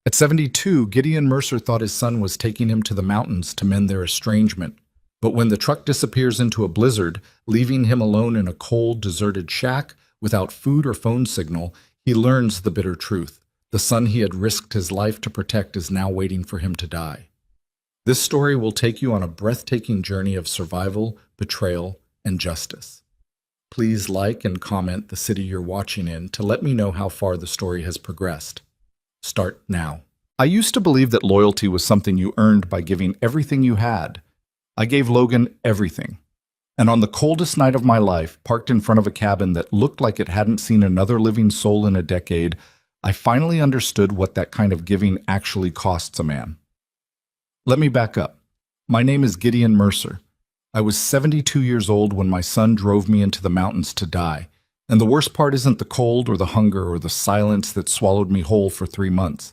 At 72, Gideon Mercer thought his son was taking him to the mountains to mend their estrangement. But when the truck disappears into a blizzard, leaving him alone in a cold, deserted shack without food or phone signal, he learns the bitter truth. The son he had risked his life to protect is now waiting for him to die. This story will take you on a breathtaking journey of survival, betrayal, and justice. Please like and comment the city you're watching in to let me know how far the story has progressed. Start now. I used to believe that loyalty was something you earned by giving everything you had. I gave Logan everything. And on the coldest night of my life, parked in front of a cabin that looked like it hadn't seen another living soul in a decade, I finally understood what that kind of giving actually costs a man. Let me back up. My name is Gideon Mercer. I was 72 years old when my son drove me into the mountains to die. And the worst part isn't the cold or the hunger or the silence that swallowed me whole for 3 months.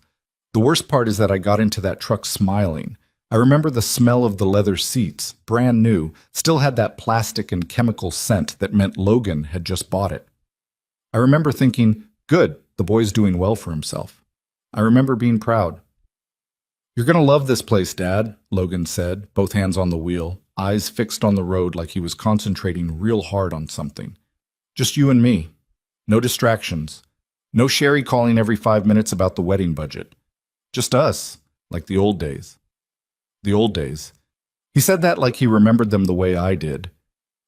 The worst part is that I got into that truck smiling. I remember the smell of the leather seats, brand new, still had that plastic and chemical scent that meant Logan had just bought it. I remember thinking, good, the boy's doing well for himself. I remember being proud. "You're gonna love this place, Dad," Logan said, both hands on the wheel, eyes fixed on the road like he was concentrating real hard on something. "Just you and me. No distractions. No Sherry calling every 5 minutes about the wedding budget. Just us, like the old days." The old days. He said that like he remembered them the way I did.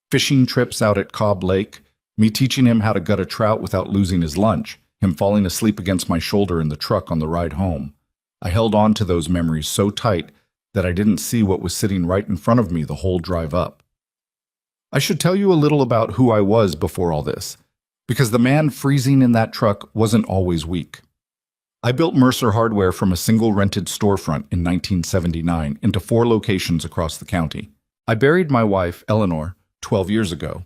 Fishing trips out at Cobb Lake, me teaching him how to gut a trout without losing his lunch, him falling asleep against my shoulder in the truck on the ride home. I held on to those memories so tight that I didn't see what was sitting right in front of me the whole drive up. I should tell you a little about who I was before all this, because the man freezing in that truck wasn't always weak. I built Mercer Hardware from a single rented storefront in 1979 into 4 locations across the county. I buried my wife, Eleanor, 12 years ago,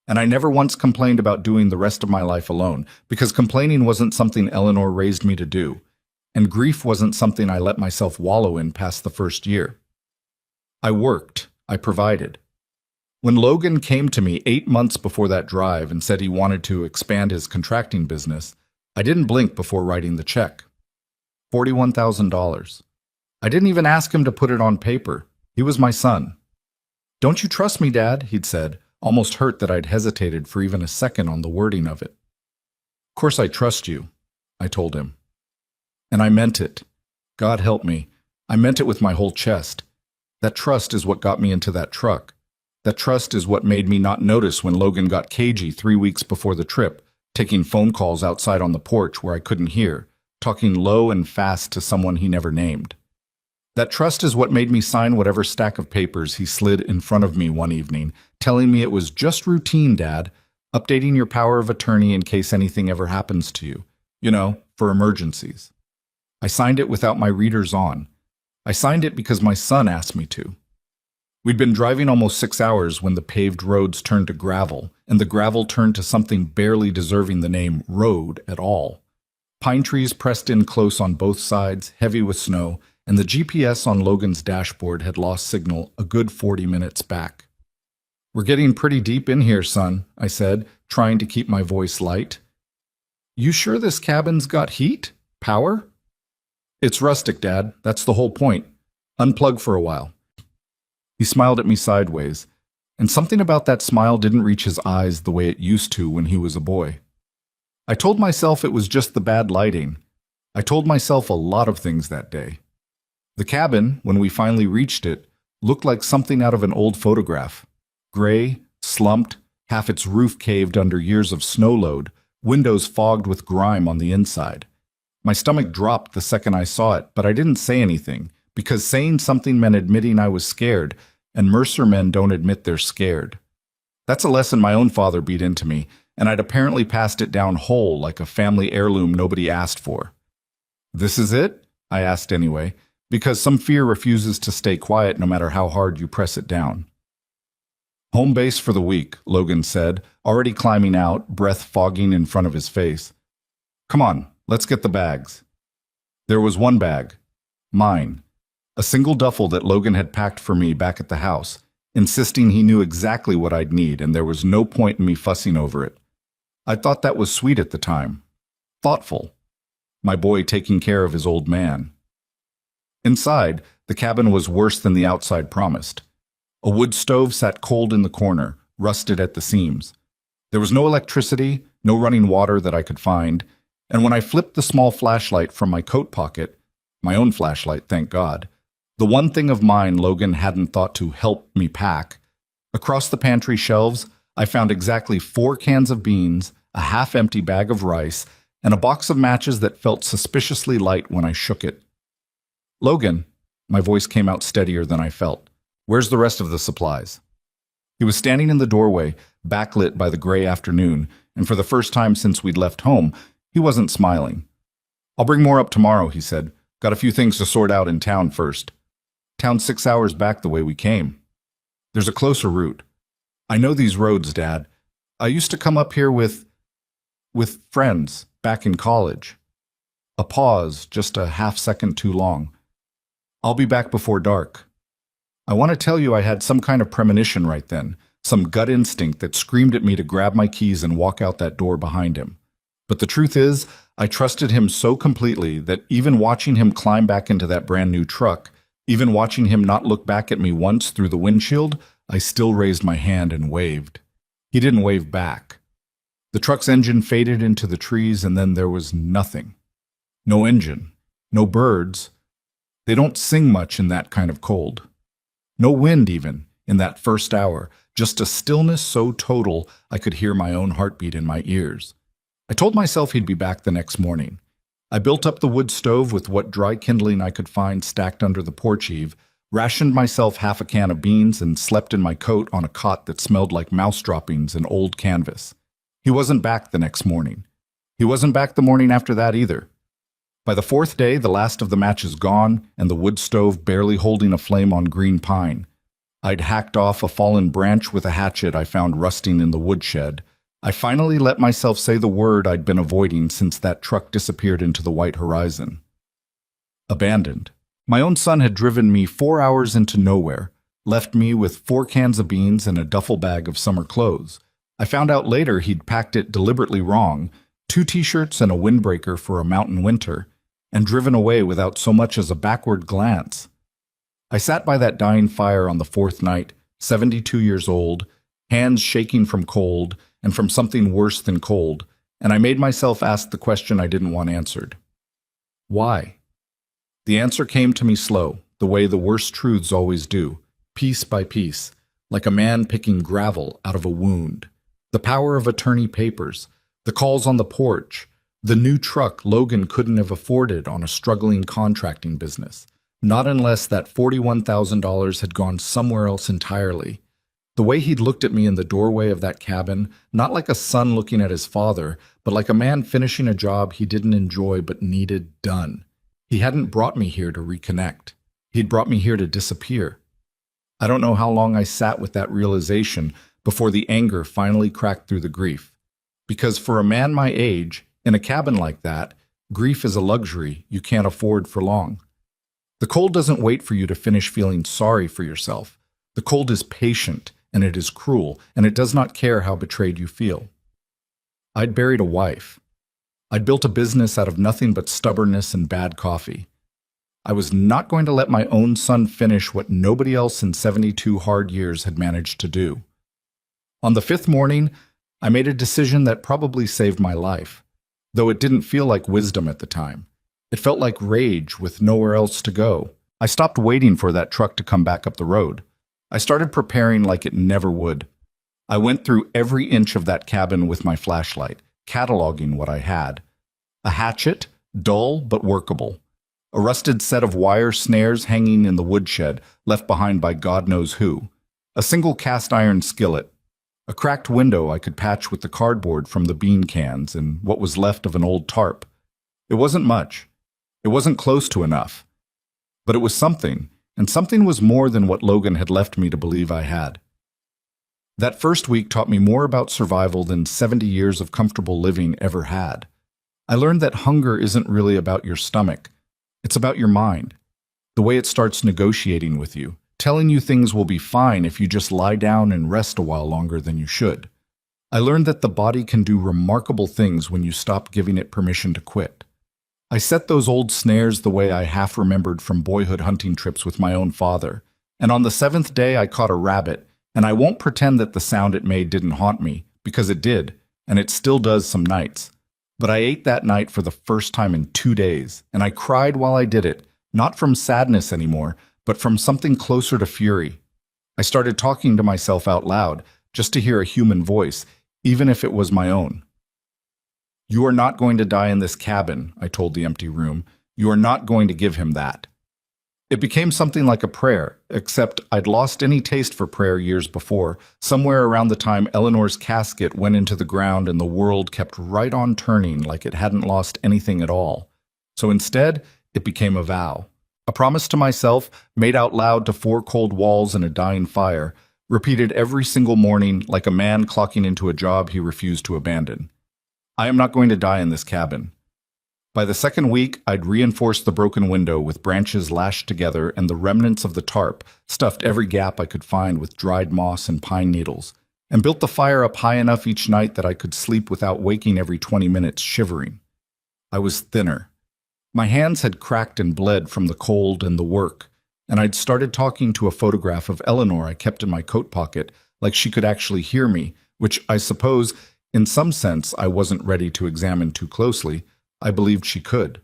and I never once complained about doing the rest of my life alone, because complaining wasn't something Eleanor raised me to do, and grief wasn't something I let myself wallow in past the first year. I worked. I provided. When Logan came to me 8 months before that drive and said he wanted to expand his contracting business, I didn't blink before writing the check. $41,000. I didn't even ask him to put it on paper. He was my son. "Don't you trust me, Dad?" he'd said, almost hurt that I'd hesitated for even a second on the wording of it. "Of course I trust you," I told him. And I meant it. God help me. I meant it with my whole chest. That trust is what got me into that truck. That trust is what made me not notice when Logan got cagey 3 weeks before the trip, taking phone calls outside on the porch where I couldn't hear, talking low and fast to someone he never named. That trust is what made me sign whatever stack of papers he slid in front of me one evening, telling me it was just routine, Dad, updating your power of attorney in case anything ever happens to you. You know, for emergencies. I signed it without my readers on. I signed it because my son asked me to. We'd been driving almost 6 hours when the paved roads turned to gravel, and the gravel turned to something barely deserving the name road at all. Pine trees pressed in close on both sides, heavy with snow, and the GPS on Logan's dashboard had lost signal a good 40 minutes back. "We're getting pretty deep in here, son," I said, trying to keep my voice light. "You sure this cabin's got heat? Power?" "It's rustic, Dad. That's the whole point. Unplug for a while." He smiled at me sideways, and something about that smile didn't reach his eyes the way it used to when he was a boy. I told myself it was just the bad lighting. I told myself a lot of things that day. The cabin, when we finally reached it, looked like something out of an old photograph. Gray, slumped, half its roof caved under years of snow load, windows fogged with grime on the inside. My stomach dropped the second I saw it, but I didn't say anything, because saying something meant admitting I was scared, and Mercer men don't admit they're scared. That's a lesson my own father beat into me, and I'd apparently passed it down whole like a family heirloom nobody asked for. "This is it?" I asked anyway, because some fear refuses to stay quiet no matter how hard you press it down. "Home base for the week," Logan said, already climbing out, breath fogging in front of his face. "Come on, let's get the bags." There was one bag. Mine. A single duffel that Logan had packed for me back at the house, insisting he knew exactly what I'd need and there was no point in me fussing over it. I thought that was sweet at the time. Thoughtful. my boy taking care of his old man. Inside, the cabin was worse than the outside promised. A wood stove sat cold in the corner, rusted at the seams. There was no electricity, no running water that I could find, and when I flipped the small flashlight from my coat pocket, my own flashlight, thank God, the one thing of mine Logan hadn't thought to help me pack, across the pantry shelves, I found exactly 4 cans of beans, a half-empty bag of rice, and a box of matches that felt suspiciously light when I shook it. Logan, my voice came out steadier than I felt. Where's the rest of the supplies? He was standing in the doorway, backlit by the gray afternoon, and for the first time since we'd left home, he wasn't smiling. I'll bring more up tomorrow, he said. Got a few things to sort out in town first. Town's 6 hours back the way we came. There's a closer route. I know these roads, Dad. I used to come up here with friends back in college. A pause, just a half second too long. I'll be back before dark. I want to tell you I had some kind of premonition right then, some gut instinct that screamed at me to grab my keys and walk out that door behind him. But the truth is, I trusted him so completely that even watching him climb back into that brand new truck, even watching him not look back at me once through the windshield, I still raised my hand and waved. He didn't wave back. The truck's engine faded into the trees and then there was nothing. No engine, no birds. They don't sing much in that kind of cold. No wind even, in that first hour, just a stillness so total I could hear my own heartbeat in my ears. I told myself he'd be back the next morning. I built up the wood stove with what dry kindling I could find stacked under the porch eave, rationed myself half a can of beans, and slept in my coat on a cot that smelled like mouse droppings and old canvas. He wasn't back the next morning. He wasn't back the morning after that either. By the 4th day, the last of the matches gone, and the wood stove barely holding a flame on green pine. I'd hacked off a fallen branch with a hatchet I found rusting in the woodshed. I finally let myself say the word I'd been avoiding since that truck disappeared into the white horizon. Abandoned. My own son had driven me 4 hours into nowhere, left me with 4 cans of beans and a duffel bag of summer clothes. I found out later he'd packed it deliberately wrong, 2 t-shirts and a windbreaker for a mountain winter, and driven away without so much as a backward glance. I sat by that dying fire on the 4th night, 72 years old, hands shaking from cold and from something worse than cold, and I made myself ask the question I didn't want answered. Why? The answer came to me slow, the way the worst truths always do, piece by piece, like a man picking gravel out of a wound. The power of attorney papers, the calls on the porch, the new truck Logan couldn't have afforded on a struggling contracting business, not unless that $41,000 had gone somewhere else entirely. The way he'd looked at me in the doorway of that cabin, not like a son looking at his father, but like a man finishing a job he didn't enjoy but needed done. He hadn't brought me here to reconnect. He'd brought me here to disappear. I don't know how long I sat with that realization before the anger finally cracked through the grief. Because for a man my age, in a cabin like that, grief is a luxury you can't afford for long. The cold doesn't wait for you to finish feeling sorry for yourself. The cold is patient, and it is cruel, and it does not care how betrayed you feel. I'd buried a wife. I'd built a business out of nothing but stubbornness and bad coffee. I was not going to let my own son finish what nobody else in 72 hard years had managed to do. On the 5th morning, I made a decision that probably saved my life, though it didn't feel like wisdom at the time. It felt like rage with nowhere else to go. I stopped waiting for that truck to come back up the road. I started preparing like it never would. I went through every inch of that cabin with my flashlight, cataloging what I had. A hatchet, dull but workable. A rusted set of wire snares hanging in the woodshed, left behind by God knows who. A single cast iron skillet. A cracked window I could patch with the cardboard from the bean cans and what was left of an old tarp. It wasn't much. It wasn't close to enough. But it was something, and something was more than what Logan had left me to believe I had. That first week taught me more about survival than 70 years of comfortable living ever had. I learned that hunger isn't really about your stomach. It's about your mind. The way it starts negotiating with you, telling you things will be fine if you just lie down and rest a while longer than you should. I learned that the body can do remarkable things when you stop giving it permission to quit. I set those old snares the way I half remembered from boyhood hunting trips with my own father, and on the seventh day I caught a rabbit, and I won't pretend that the sound it made didn't haunt me, because it did, and it still does some nights. But I ate that night for the first time in 2 days, and I cried while I did it, not from sadness anymore, but from something closer to fury. I started talking to myself out loud, just to hear a human voice, even if it was my own. "You are not going to die in this cabin," I told the empty room. "You are not going to give him that." It became something like a prayer, except I'd lost any taste for prayer years before, somewhere around the time Eleanor's casket went into the ground and the world kept right on turning like it hadn't lost anything at all. So instead, it became a vow. A promise to myself, made out loud to four cold walls and a dying fire, repeated every single morning like a man clocking into a job he refused to abandon. I am not going to die in this cabin. By the second week, I'd reinforced the broken window with branches lashed together and the remnants of the tarp, stuffed every gap I could find with dried moss and pine needles, and built the fire up high enough each night that I could sleep without waking every 20 minutes shivering. I was thinner. My hands had cracked and bled from the cold and the work, and I'd started talking to a photograph of Eleanor I kept in my coat pocket, like she could actually hear me, which I suppose, in some sense, I wasn't ready to examine too closely. I believed she could.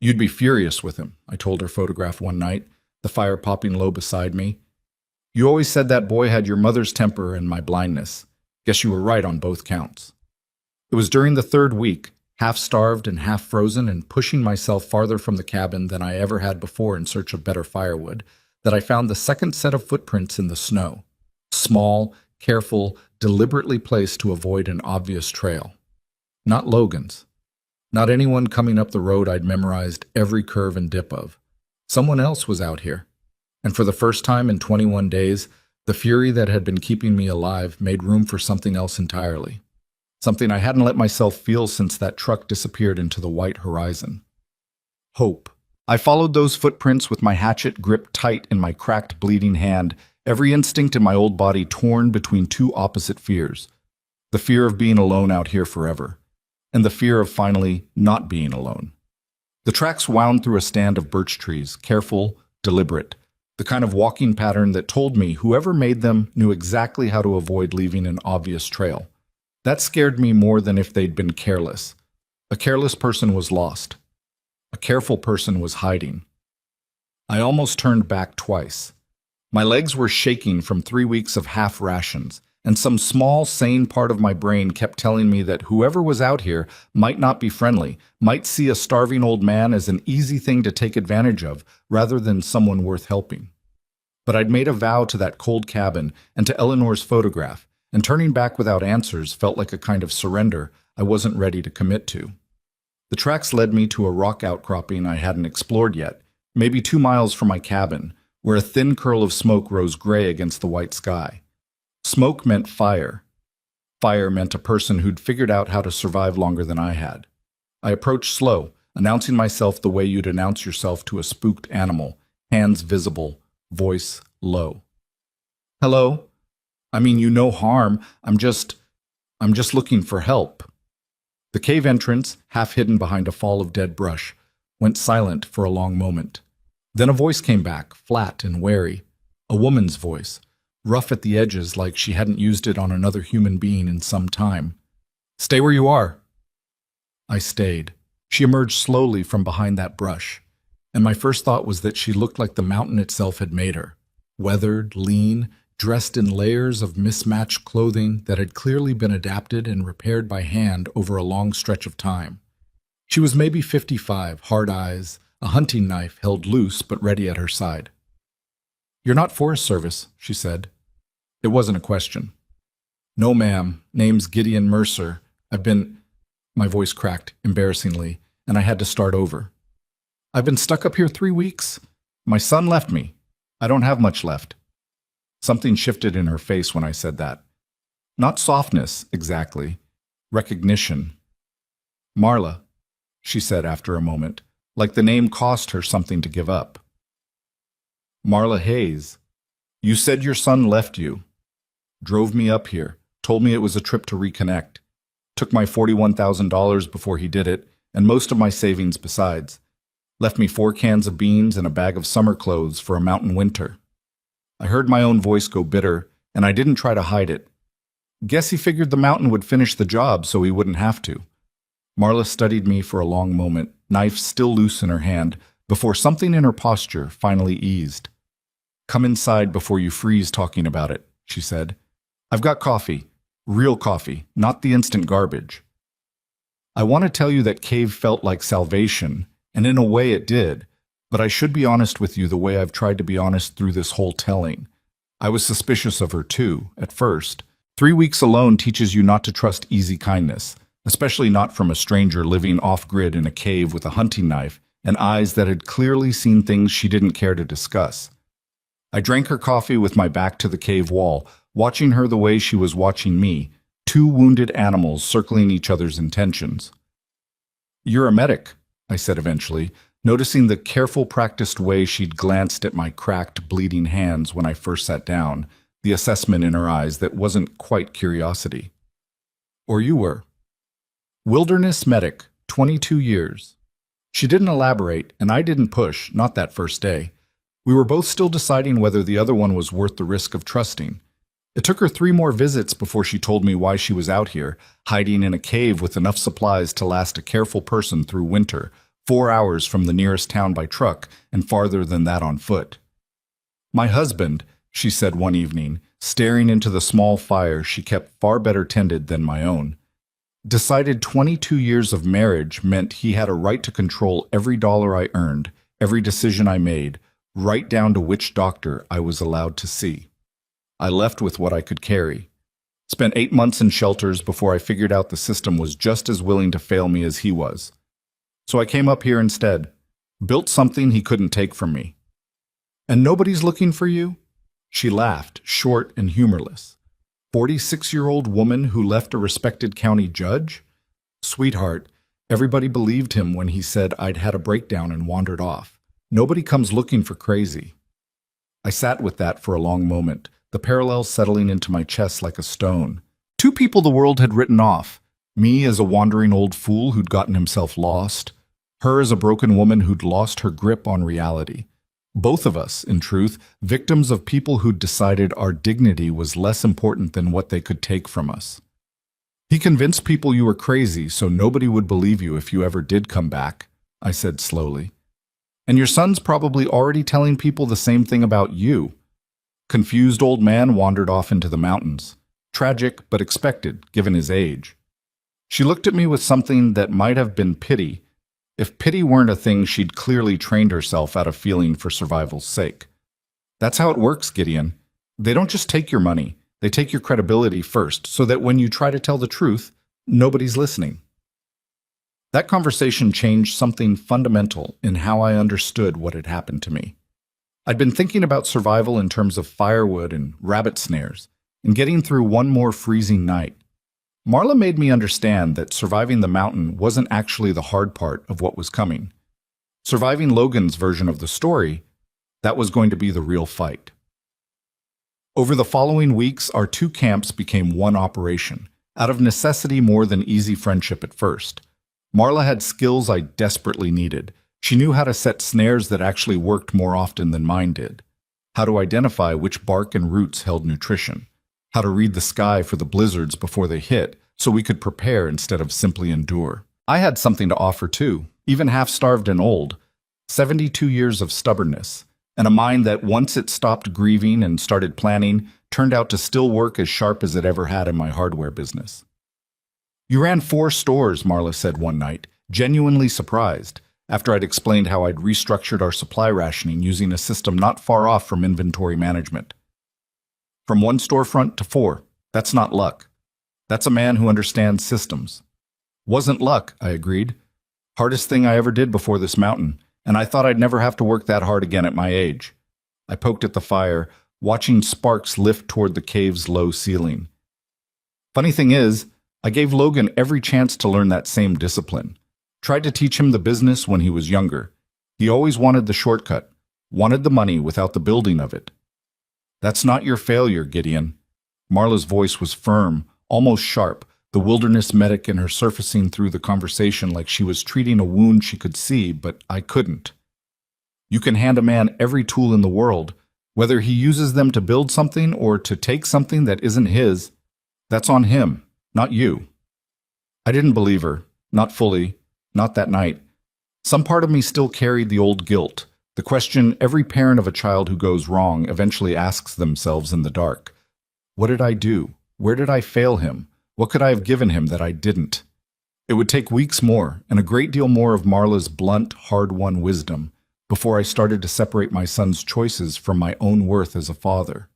"You'd be furious with him," I told her photograph one night, the fire popping low beside me. "You always said that boy had your mother's temper and my blindness. Guess you were right on both counts." It was during the third week, half starved and half frozen and pushing myself farther from the cabin than I ever had before in search of better firewood, that I found the second set of footprints in the snow. Small, careful, deliberately placed to avoid an obvious trail. Not Logan's. Not anyone coming up the road I'd memorized every curve and dip of. Someone else was out here. And for the first time in 21 days, the fury that had been keeping me alive made room for something else entirely. Something I hadn't let myself feel since that truck disappeared into the white horizon. Hope. I followed those footprints with my hatchet gripped tight in my cracked, bleeding hand, every instinct in my old body torn between two opposite fears. The fear of being alone out here forever, and the fear of finally not being alone. The tracks wound through a stand of birch trees, careful, deliberate, the kind of walking pattern that told me whoever made them knew exactly how to avoid leaving an obvious trail. That scared me more than if they'd been careless. A careless person was lost. A careful person was hiding. I almost turned back twice. My legs were shaking from 3 weeks of half rations, and some small, sane part of my brain kept telling me that whoever was out here might not be friendly, might see a starving old man as an easy thing to take advantage of, rather than someone worth helping. But I'd made a vow to that cold cabin and to Eleanor's photograph, and turning back without answers felt like a kind of surrender I wasn't ready to commit to. The tracks led me to a rock outcropping I hadn't explored yet, maybe 2 miles from my cabin, where a thin curl of smoke rose gray against the white sky. Smoke meant fire. Fire meant a person who'd figured out how to survive longer than I had. I approached slow, announcing myself the way you'd announce yourself to a spooked animal, hands visible, voice low. "Hello? I mean, you no harm. I'm just looking for help." The cave entrance, half hidden behind a fall of dead brush, went silent for a long moment. Then a voice came back, flat and wary. A woman's voice, rough at the edges like she hadn't used it on another human being in some time. "Stay where you are." I stayed. She emerged slowly from behind that brush, and my first thought was that she looked like the mountain itself had made her. Weathered, lean, dressed in layers of mismatched clothing that had clearly been adapted and repaired by hand over a long stretch of time. She was maybe 55, hard eyes, a hunting knife held loose but ready at her side. "You're not Forest Service," she said. It wasn't a question. "No, ma'am. Name's Gideon Mercer. I've been—" My voice cracked, embarrassingly, and I had to start over. "I've been stuck up here 3 weeks. My son left me. I don't have much left." Something shifted in her face when I said that. Not softness, exactly. Recognition. "Marla," she said after a moment, like the name cost her something to give up. "Marla Hayes. You said your son left you. Drove me up here, told me it was a trip to reconnect. Took my $41,000 before he did it, and most of my savings besides. Left me 4 cans of beans and a bag of summer clothes for a mountain winter. I heard my own voice go bitter, and I didn't try to hide it. Guess he figured the mountain would finish the job so he wouldn't have to. Marla studied me for a long moment, knife still loose in her hand, before something in her posture finally eased. "Come inside before you freeze talking about it," she said. "I've got coffee. Real coffee, not the instant garbage." I want to tell you that cave felt like salvation, and in a way it did, but I should be honest with you the way I've tried to be honest through this whole telling. I was suspicious of her too, at first. 3 weeks alone teaches you not to trust easy kindness, especially not from a stranger living off-grid in a cave with a hunting knife and eyes that had clearly seen things she didn't care to discuss. I drank her coffee with my back to the cave wall, watching her the way she was watching me, two wounded animals circling each other's intentions. "You're a medic," I said eventually, noticing the careful, practiced way she'd glanced at my cracked, bleeding hands when I first sat down, the assessment in her eyes that wasn't quite curiosity. "Or you were." "Wilderness medic, 22 years. She didn't elaborate, and I didn't push, not that first day. We were both still deciding whether the other one was worth the risk of trusting. It took her 3 more visits before she told me why she was out here, hiding in a cave with enough supplies to last a careful person through winter, 4 hours from the nearest town by truck and farther than that on foot. "My husband," she said one evening, staring into the small fire she kept far better tended than my own, "decided 22 years of marriage meant he had a right to control every dollar I earned, every decision I made, right down to which doctor I was allowed to see. I left with what I could carry. Spent 8 months in shelters before I figured out the system was just as willing to fail me as he was. So I came up here instead, built something he couldn't take from me." "And nobody's looking for you?" She laughed, short and humorless. 46-year-old woman who left a respected county judge? "Sweetheart, everybody believed him when he said I'd had a breakdown and wandered off. Nobody comes looking for crazy." I sat with that for a long moment, the parallels settling into my chest like a stone. 2 people the world had written off. Me as a wandering old fool who'd gotten himself lost. Her as a broken woman who'd lost her grip on reality. Both of us, in truth, victims of people who'd decided our dignity was less important than what they could take from us. "He convinced people you were crazy so nobody would believe you if you ever did come back," I said slowly. "And your son's probably already telling people the same thing about you." Confused old man wandered off into the mountains. Tragic, but expected, given his age. She looked at me with something that might have been pity, if pity weren't a thing she'd clearly trained herself out of feeling for survival's sake. "That's how it works, Gideon. They don't just take your money, they take your credibility first, so that when you try to tell the truth, nobody's listening." That conversation changed something fundamental in how I understood what had happened to me. I'd been thinking about survival in terms of firewood and rabbit snares, and getting through one more freezing night. Marla made me understand that surviving the mountain wasn't actually the hard part of what was coming. Surviving Logan's version of the story, that was going to be the real fight. Over the following weeks, our 2 camps became one operation, out of necessity more than easy friendship at first. Marla had skills I desperately needed. She knew how to set snares that actually worked more often than mine did. How to identify which bark and roots held nutrition. How to read the sky for the blizzards before they hit, so we could prepare instead of simply endure. I had something to offer too, even half-starved and old. 72 years of stubbornness, and a mind that once it stopped grieving and started planning, turned out to still work as sharp as it ever had in my hardware business. "You ran 4 stores," Marla said one night, genuinely surprised, after I'd explained how I'd restructured our supply rationing using a system not far off from inventory management. "From 1 storefront to 4, that's not luck. That's a man who understands systems." "Wasn't luck," I agreed. "Hardest thing I ever did before this mountain, and I thought I'd never have to work that hard again at my age." I poked at the fire, watching sparks lift toward the cave's low ceiling. "Funny thing is, I gave Logan every chance to learn that same discipline. Tried to teach him the business when he was younger. He always wanted the shortcut, wanted the money without the building of it." "That's not your failure, Gideon." Marla's voice was firm, almost sharp, the wilderness medic in her surfacing through the conversation like she was treating a wound she could see, but I couldn't. You can hand a man every tool in the world, whether he uses them to build something or to take something that isn't his. That's on him, not you. I didn't believe her, not fully, not that night. Some part of me still carried the old guilt, the question every parent of a child who goes wrong eventually asks themselves in the dark. What did I do? Where did I fail him? What could I have given him that I didn't? It would take weeks more, and a great deal more of Marla's blunt, hard-won wisdom, before I started to separate my son's choices from my own worth as a father.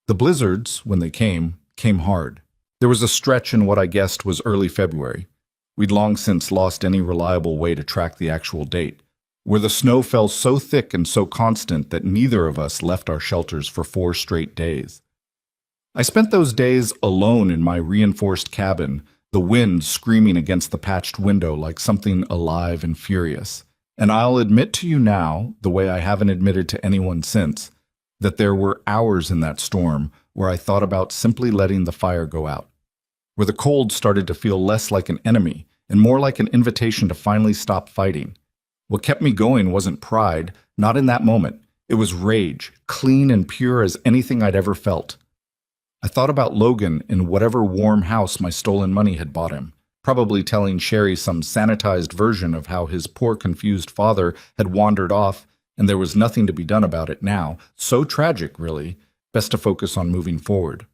The blizzards, when they came hard. There was a stretch in what I guessed was early February. We'd long since lost any reliable way to track the actual date, where the snow fell so thick and so constant that neither of us left our shelters for 4 straight days. I spent those days alone in my reinforced cabin, the wind screaming against the patched window like something alive and furious. And I'll admit to you now, the way I haven't admitted to anyone since, that there were hours in that storm where I thought about simply letting the fire go out, where the cold started to feel less like an enemy and more like an invitation to finally stop fighting. What kept me going wasn't pride, not in that moment. It was rage, clean and pure as anything I'd ever felt. I thought about Logan in whatever warm house my stolen money had bought him, probably telling Sherry some sanitized version of how his poor confused father had wandered off and there was nothing to be done about it now. So tragic, really. Best to focus on moving forward.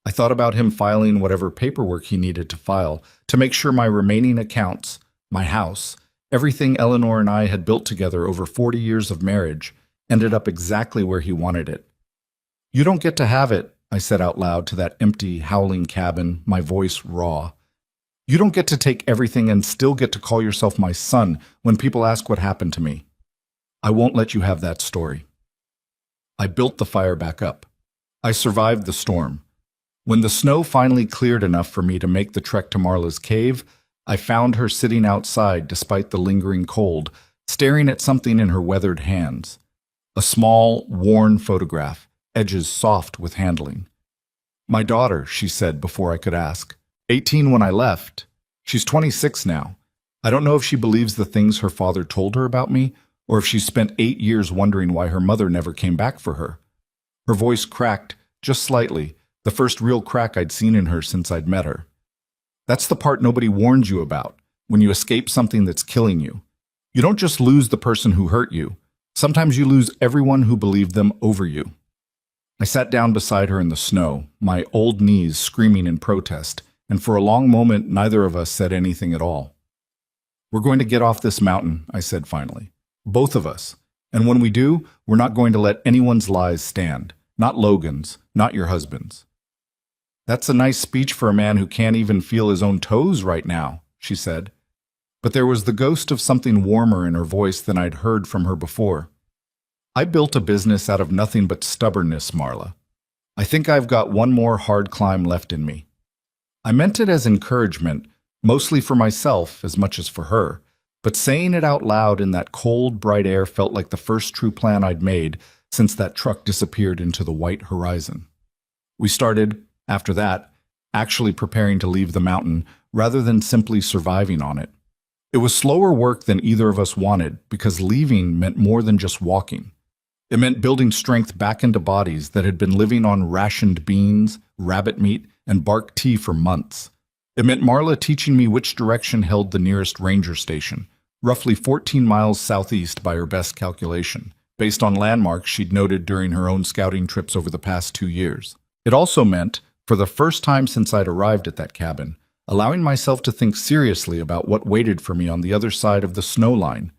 I thought about him filing whatever paperwork he needed to file to make sure my remaining accounts, my house, everything Eleanor and I had built together over 40 years of marriage, ended up exactly where he wanted it. You don't get to have it, I said out loud to that empty, howling cabin, my voice raw. You don't get to take everything and still get to call yourself my son when people ask what happened to me. I won't let you have that story. I built the fire back up. I survived the storm. When the snow finally cleared enough for me to make the trek to Marla's cave, I found her sitting outside despite the lingering cold, staring at something in her weathered hands. A small, worn photograph, edges soft with handling. My daughter, she said before I could ask. 18 when I left. She's 26 now. I don't know if she believes the things her father told her about me, or if she's spent 8 years wondering why her mother never came back for her. Her voice cracked, just slightly, the first real crack I'd seen in her since I'd met her. That's the part nobody warns you about, when you escape something that's killing you. You don't just lose the person who hurt you. Sometimes you lose everyone who believed them over you. I sat down beside her in the snow, my old knees screaming in protest, and for a long moment neither of us said anything at all. We're going to get off this mountain, I said finally. Both of us. And when we do, we're not going to let anyone's lies stand. Not Logan's, not your husband's. That's a nice speech for a man who can't even feel his own toes right now, she said. But there was the ghost of something warmer in her voice than I'd heard from her before. I built a business out of nothing but stubbornness, Marla. I think I've got one more hard climb left in me. I meant it as encouragement, mostly for myself as much as for her, but saying it out loud in that cold, bright air felt like the first true plan I'd made since that truck disappeared into the white horizon. We started, after that, actually preparing to leave the mountain rather than simply surviving on it. It was slower work than either of us wanted because leaving meant more than just walking. It meant building strength back into bodies that had been living on rationed beans, rabbit meat, and bark tea for months. It meant Marla teaching me which direction held the nearest ranger station, roughly 14 miles southeast by her best calculation, based on landmarks she'd noted during her own scouting trips over the past 2 years. It also meant, for the first time since I'd arrived at that cabin, allowing myself to think seriously about what waited for me on the other side of the snow line.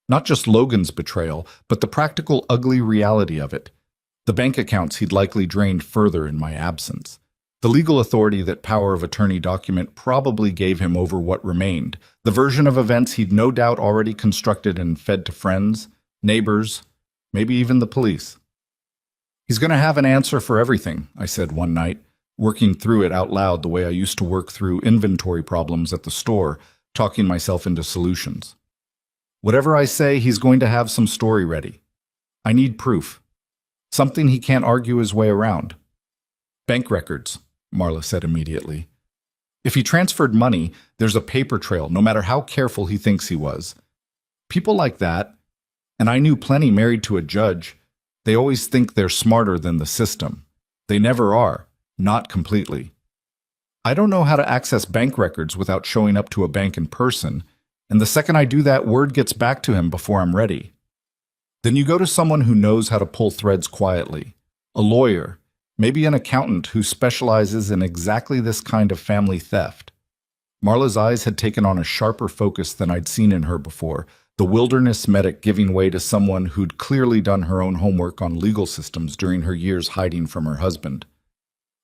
Not just Logan's betrayal, but the practical, ugly reality of it. The bank accounts he'd likely drained further in my absence. The legal authority that power of attorney document probably gave him over what remained. The version of events he'd no doubt already constructed and fed to friends, neighbors, maybe even the police. He's going to have an answer for everything, I said one night, working through it out loud the way I used to work through inventory problems at the store, talking myself into solutions. Whatever I say, he's going to have some story ready. I need proof. Something he can't argue his way around. Bank records, Marla said immediately. If he transferred money, there's a paper trail, no matter how careful he thinks he was. People like that, and I knew plenty married to a judge, they always think they're smarter than the system. They never are, not completely. I don't know how to access bank records without showing up to a bank in person, and the second I do that, word gets back to him before I'm ready. Then you go to someone who knows how to pull threads quietly, a lawyer, maybe an accountant who specializes in exactly this kind of family theft. Marla's eyes had taken on a sharper focus than I'd seen in her before, the wilderness medic giving way to someone who'd clearly done her own homework on legal systems during her years hiding from her husband.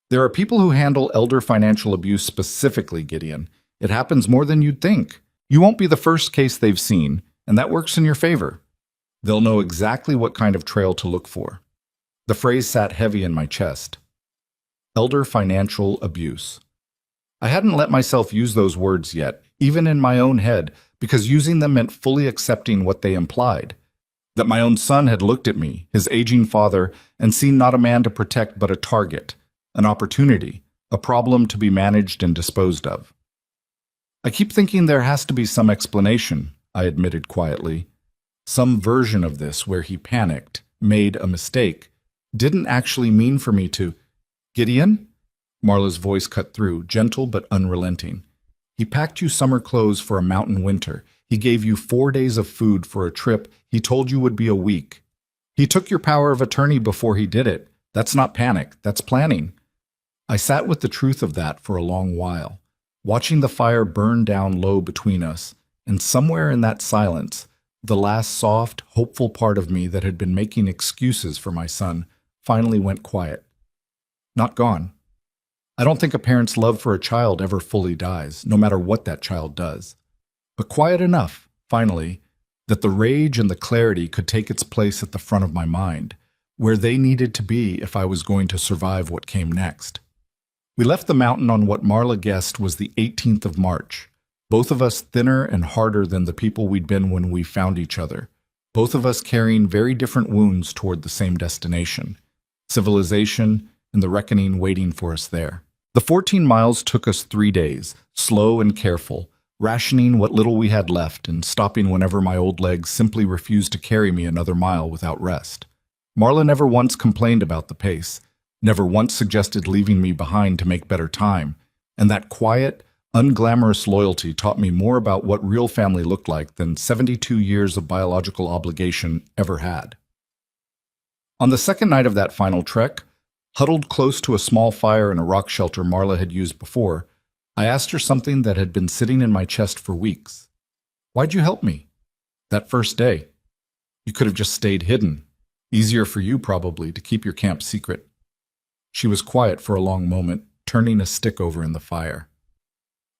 There are people who handle elder financial abuse specifically, Gideon. It happens more than you'd think. You won't be the first case they've seen, and that works in your favor. They'll know exactly what kind of trail to look for. The phrase sat heavy in my chest. Elder financial abuse. I hadn't let myself use those words yet, even in my own head, because using them meant fully accepting what they implied. That my own son had looked at me, his aging father, and seen not a man to protect but a target, an opportunity, a problem to be managed and disposed of. I keep thinking there has to be some explanation, I admitted quietly. Some version of this where he panicked, made a mistake, didn't actually mean for me to... Gideon? Marla's voice cut through, gentle but unrelenting. He packed you summer clothes for a mountain winter. He gave you 4 days of food for a trip he told you would be a week. He took your power of attorney before he did it. That's not panic, that's planning. I sat with the truth of that for a long while, watching the fire burn down low between us, and somewhere in that silence, the last soft, hopeful part of me that had been making excuses for my son finally went quiet. Not gone. I don't think a parent's love for a child ever fully dies, no matter what that child does. But quiet enough, finally, that the rage and the clarity could take its place at the front of my mind, where they needed to be if I was going to survive what came next. We left the mountain on what Marla guessed was the 18th of March, both of us thinner and harder than the people we'd been when we found each other, both of us carrying very different wounds toward the same destination, civilization and the reckoning waiting for us there. The 14 miles took us 3 days, slow and careful, rationing what little we had left and stopping whenever my old legs simply refused to carry me another mile without rest. Marla never once complained about the pace, never once suggested leaving me behind to make better time, and that quiet, unglamorous loyalty taught me more about what real family looked like than 72 years of biological obligation ever had. On the second night of that final trek, huddled close to a small fire in a rock shelter Marla had used before, I asked her something that had been sitting in my chest for weeks. Why'd you help me? That first day. You could have just stayed hidden. Easier for you, probably, to keep your camp secret. She was quiet for a long moment, turning a stick over in the fire.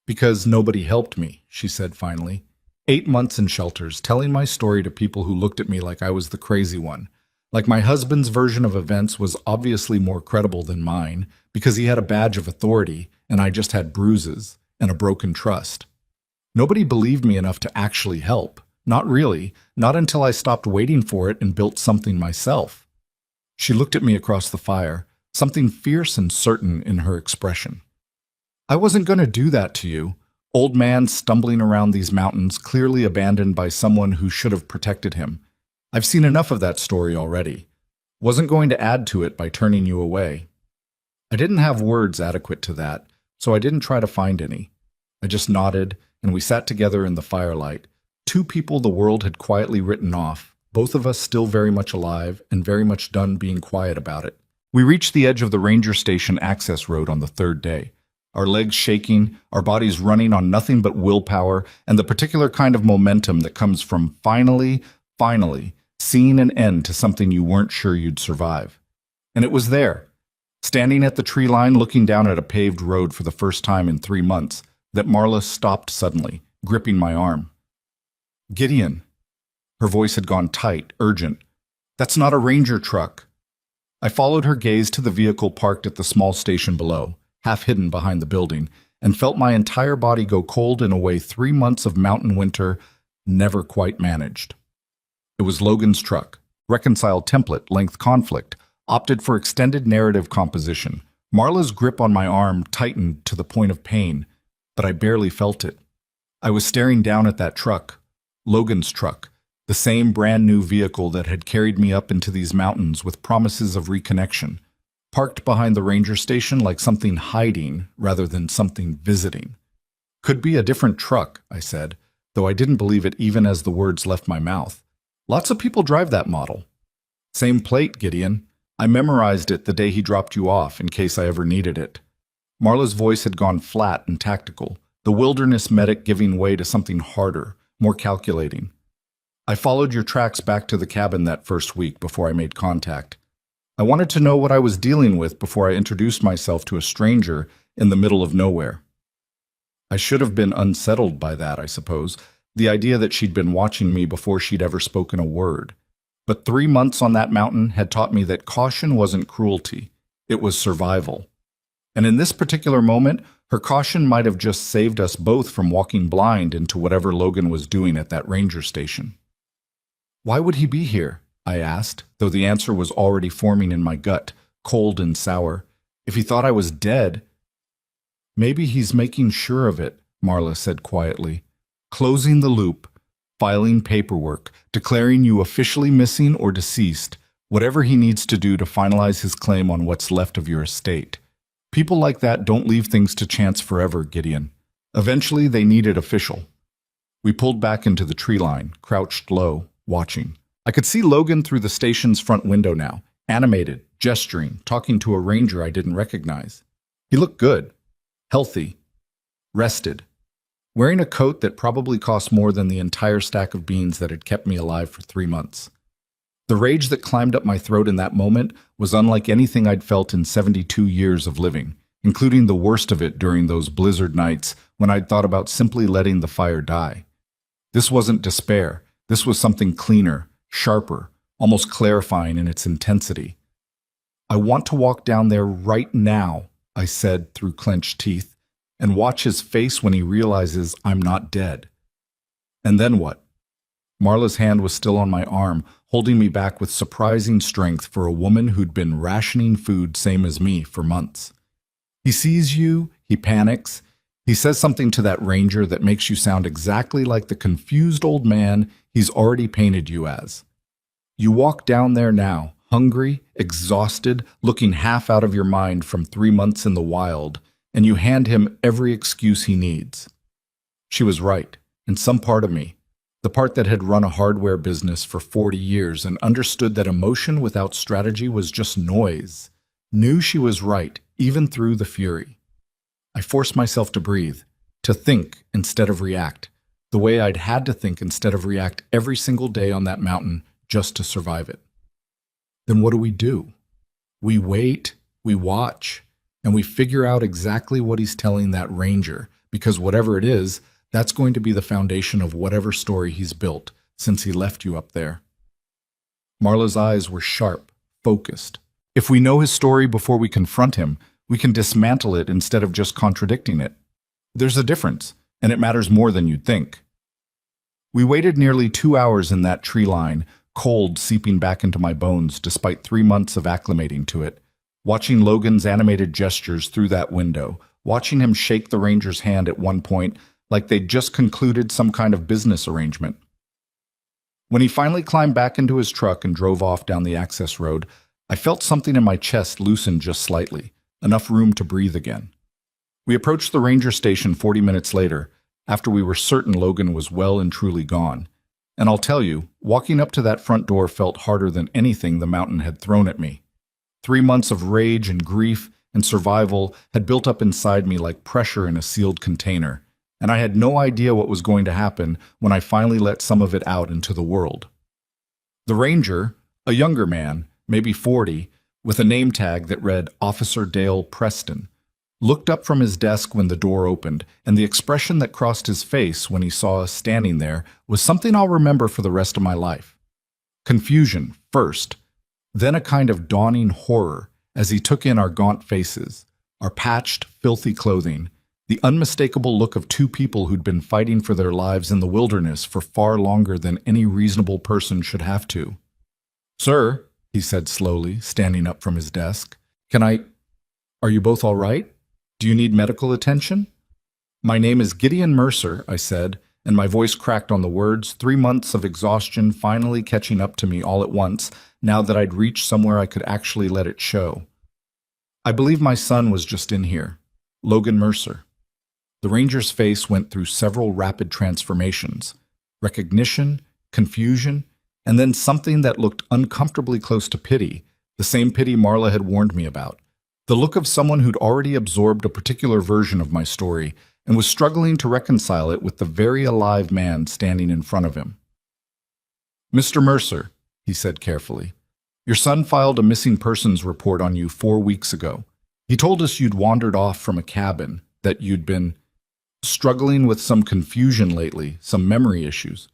Because nobody helped me, she said finally. 8 months in shelters, telling my story to people who looked at me like I was the crazy one. Like my husband's version of events was obviously more credible than mine, because he had a badge of authority, and I just had bruises and a broken trust. Nobody believed me enough to actually help. Not really, not until I stopped waiting for it and built something myself. She looked at me across the fire, something fierce and certain in her expression. I wasn't going to do that to you. Old man stumbling around these mountains, clearly abandoned by someone who should have protected him. I've seen enough of that story already. Wasn't going to add to it by turning you away. I didn't have words adequate to that, so I didn't try to find any. I just nodded, and we sat together in the firelight, 2 people the world had quietly written off, both of us still very much alive and very much done being quiet about it. We reached the edge of the ranger station access road on the 3rd day, our legs shaking, our bodies running on nothing but willpower and the particular kind of momentum that comes from finally, seeing an end to something you weren't sure you'd survive. And it was there, standing at the tree line looking down at a paved road for the first time in 3 months, that Marla stopped suddenly, gripping my arm. Gideon. Her voice had gone tight, urgent. That's not a ranger truck. I followed her gaze to the vehicle parked at the small station below, half hidden behind the building, and felt my entire body go cold in a way 3 months of mountain winter never quite managed. It was Logan's truck, reconciled template, length conflict, opted for extended narrative composition. Marla's grip on my arm tightened to the point of pain, but I barely felt it. I was staring down at that truck, Logan's truck, the same brand new vehicle that had carried me up into these mountains with promises of reconnection, parked behind the ranger station like something hiding rather than something visiting. Could be a different truck, I said, though I didn't believe it even as the words left my mouth. Lots of people drive that model. Same plate, Gideon. I memorized it the day he dropped you off in case I ever needed it. Marla's voice had gone flat and tactical, the wilderness medic giving way to something harder, more calculating. I followed your tracks back to the cabin that first week before I made contact. I wanted to know what I was dealing with before I introduced myself to a stranger in the middle of nowhere. I should have been unsettled by that, I suppose, the idea that she'd been watching me before she'd ever spoken a word. But 3 months on that mountain had taught me that caution wasn't cruelty, it was survival. And in this particular moment, her caution might have just saved us both from walking blind into whatever Logan was doing at that ranger station. Why would he be here? I asked, though the answer was already forming in my gut, cold and sour. If he thought I was dead... Maybe he's making sure of it, Marla said quietly. Closing the loop, filing paperwork, declaring you officially missing or deceased, whatever he needs to do to finalize his claim on what's left of your estate. People like that don't leave things to chance forever, Gideon. Eventually, they need it official. We pulled back into the tree line, crouched low, watching. I could see Logan through the station's front window now, animated, gesturing, talking to a ranger I didn't recognize. He looked good, healthy, rested, wearing a coat that probably cost more than the entire stack of beans that had kept me alive for 3 months. The rage that climbed up my throat in that moment was unlike anything I'd felt in 72 years of living, including the worst of it during those blizzard nights when I'd thought about simply letting the fire die. This wasn't despair. This was something cleaner, sharper, almost clarifying in its intensity. I want to walk down there right now, I said through clenched teeth, and watch his face when he realizes I'm not dead. And then what? Marla's hand was still on my arm, holding me back with surprising strength for a woman who'd been rationing food same as me for months. He sees you, he panics, he says something to that ranger that makes you sound exactly like the confused old man he's already painted you as. You walk down there now, hungry, exhausted, looking half out of your mind from 3 months in the wild, and you hand him every excuse he needs. She was right, in some part of me, the part that had run a hardware business for 40 years and understood that emotion without strategy was just noise, knew she was right, even through the fury. I forced myself to breathe, to think instead of react, the way I'd had to think instead of react every single day on that mountain just to survive it. Then what do? We wait, we watch, and we figure out exactly what he's telling that ranger, because whatever it is, that's going to be the foundation of whatever story he's built since he left you up there. Marla's eyes were sharp, focused. If we know his story before we confront him, we can dismantle it instead of just contradicting it. There's a difference, and it matters more than you'd think. We waited nearly 2 hours in that tree line, cold seeping back into my bones despite 3 months of acclimating to it, watching Logan's animated gestures through that window, watching him shake the ranger's hand at one point like they'd just concluded some kind of business arrangement. When he finally climbed back into his truck and drove off down the access road, I felt something in my chest loosen just slightly, enough room to breathe again. We approached the ranger station 40 minutes later, after we were certain Logan was well and truly gone. And I'll tell you, walking up to that front door felt harder than anything the mountain had thrown at me. 3 months of rage and grief and survival had built up inside me like pressure in a sealed container, and I had no idea what was going to happen when I finally let some of it out into the world. The ranger, a younger man, maybe 40, with a name tag that read Officer Dale Preston, looked up from his desk when the door opened, and the expression that crossed his face when he saw us standing there was something I'll remember for the rest of my life. Confusion first, then a kind of dawning horror as he took in our gaunt faces, our patched, filthy clothing, the unmistakable look of 2 people who'd been fighting for their lives in the wilderness for far longer than any reasonable person should have to. "Sir," he said slowly, standing up from his desk, "are you both all right? Do you need medical attention?" My name is Gideon Mercer, I said, and my voice cracked on the words, 3 months of exhaustion finally catching up to me all at once, now that I'd reached somewhere I could actually let it show. I believe my son was just in here. Logan Mercer. The ranger's face went through several rapid transformations. Recognition, confusion, and then something that looked uncomfortably close to pity, the same pity Marla had warned me about. The look of someone who'd already absorbed a particular version of my story and was struggling to reconcile it with the very alive man standing in front of him. Mr. Mercer, he said carefully, your son filed a missing persons report on you 4 weeks ago. He told us you'd wandered off from a cabin, that you'd been struggling with some confusion lately, some memory issues.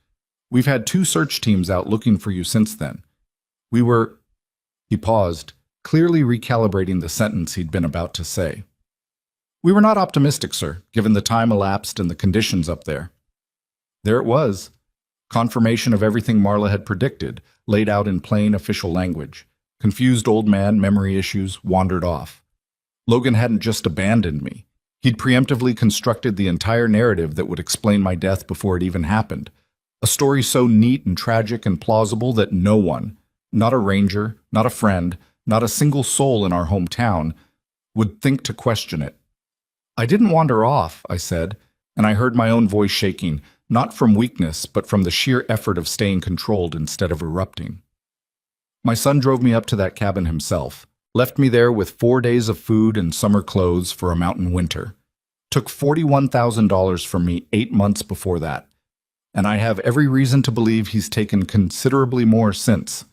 We've had 2 search teams out looking for you since then. We were... He paused, clearly recalibrating the sentence he'd been about to say. We were not optimistic, sir, given the time elapsed and the conditions up there. There it was. Confirmation of everything Marla had predicted, laid out in plain official language. Confused old man, memory issues, wandered off. Logan hadn't just abandoned me. He'd preemptively constructed the entire narrative that would explain my death before it even happened. A story so neat and tragic and plausible that no one, not a ranger, not a friend, not a single soul in our hometown, would think to question it. I didn't wander off, I said, and I heard my own voice shaking, not from weakness, but from the sheer effort of staying controlled instead of erupting. My son drove me up to that cabin himself, left me there with 4 days of food and summer clothes for a mountain winter. Took $41,000 from me 8 months before that, and I have every reason to believe he's taken considerably more since.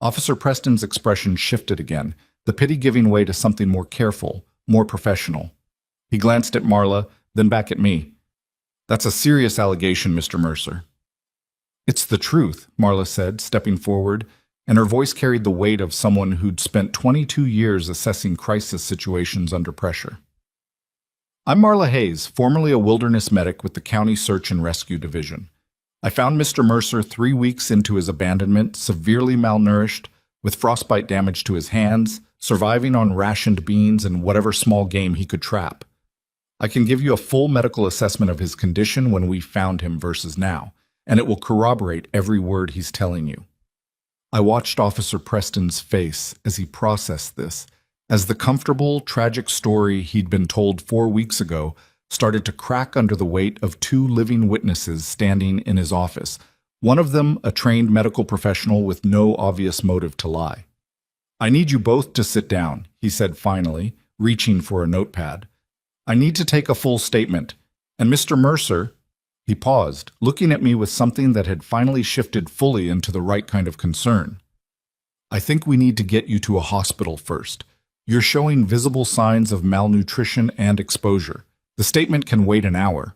Officer Preston's expression shifted again, the pity giving way to something more careful, more professional. He glanced at Marla, then back at me. That's a serious allegation, Mr. Mercer. It's the truth, Marla said, stepping forward, and her voice carried the weight of someone who'd spent 22 years assessing crisis situations under pressure. I'm Marla Hayes, formerly a wilderness medic with the County Search and Rescue Division. I found Mr. Mercer 3 weeks into his abandonment, severely malnourished, with frostbite damage to his hands, surviving on rationed beans and whatever small game he could trap. I can give you a full medical assessment of his condition when we found him versus now, and it will corroborate every word he's telling you. I watched Officer Preston's face as he processed this, as the comfortable, tragic story he'd been told 4 weeks ago started to crack under the weight of 2 living witnesses standing in his office, one of them a trained medical professional with no obvious motive to lie. I need you both to sit down, he said finally, reaching for a notepad. I need to take a full statement, and Mr. Mercer, he paused, looking at me with something that had finally shifted fully into the right kind of concern. I think we need to get you to a hospital first. You're showing visible signs of malnutrition and exposure. The statement can wait an hour.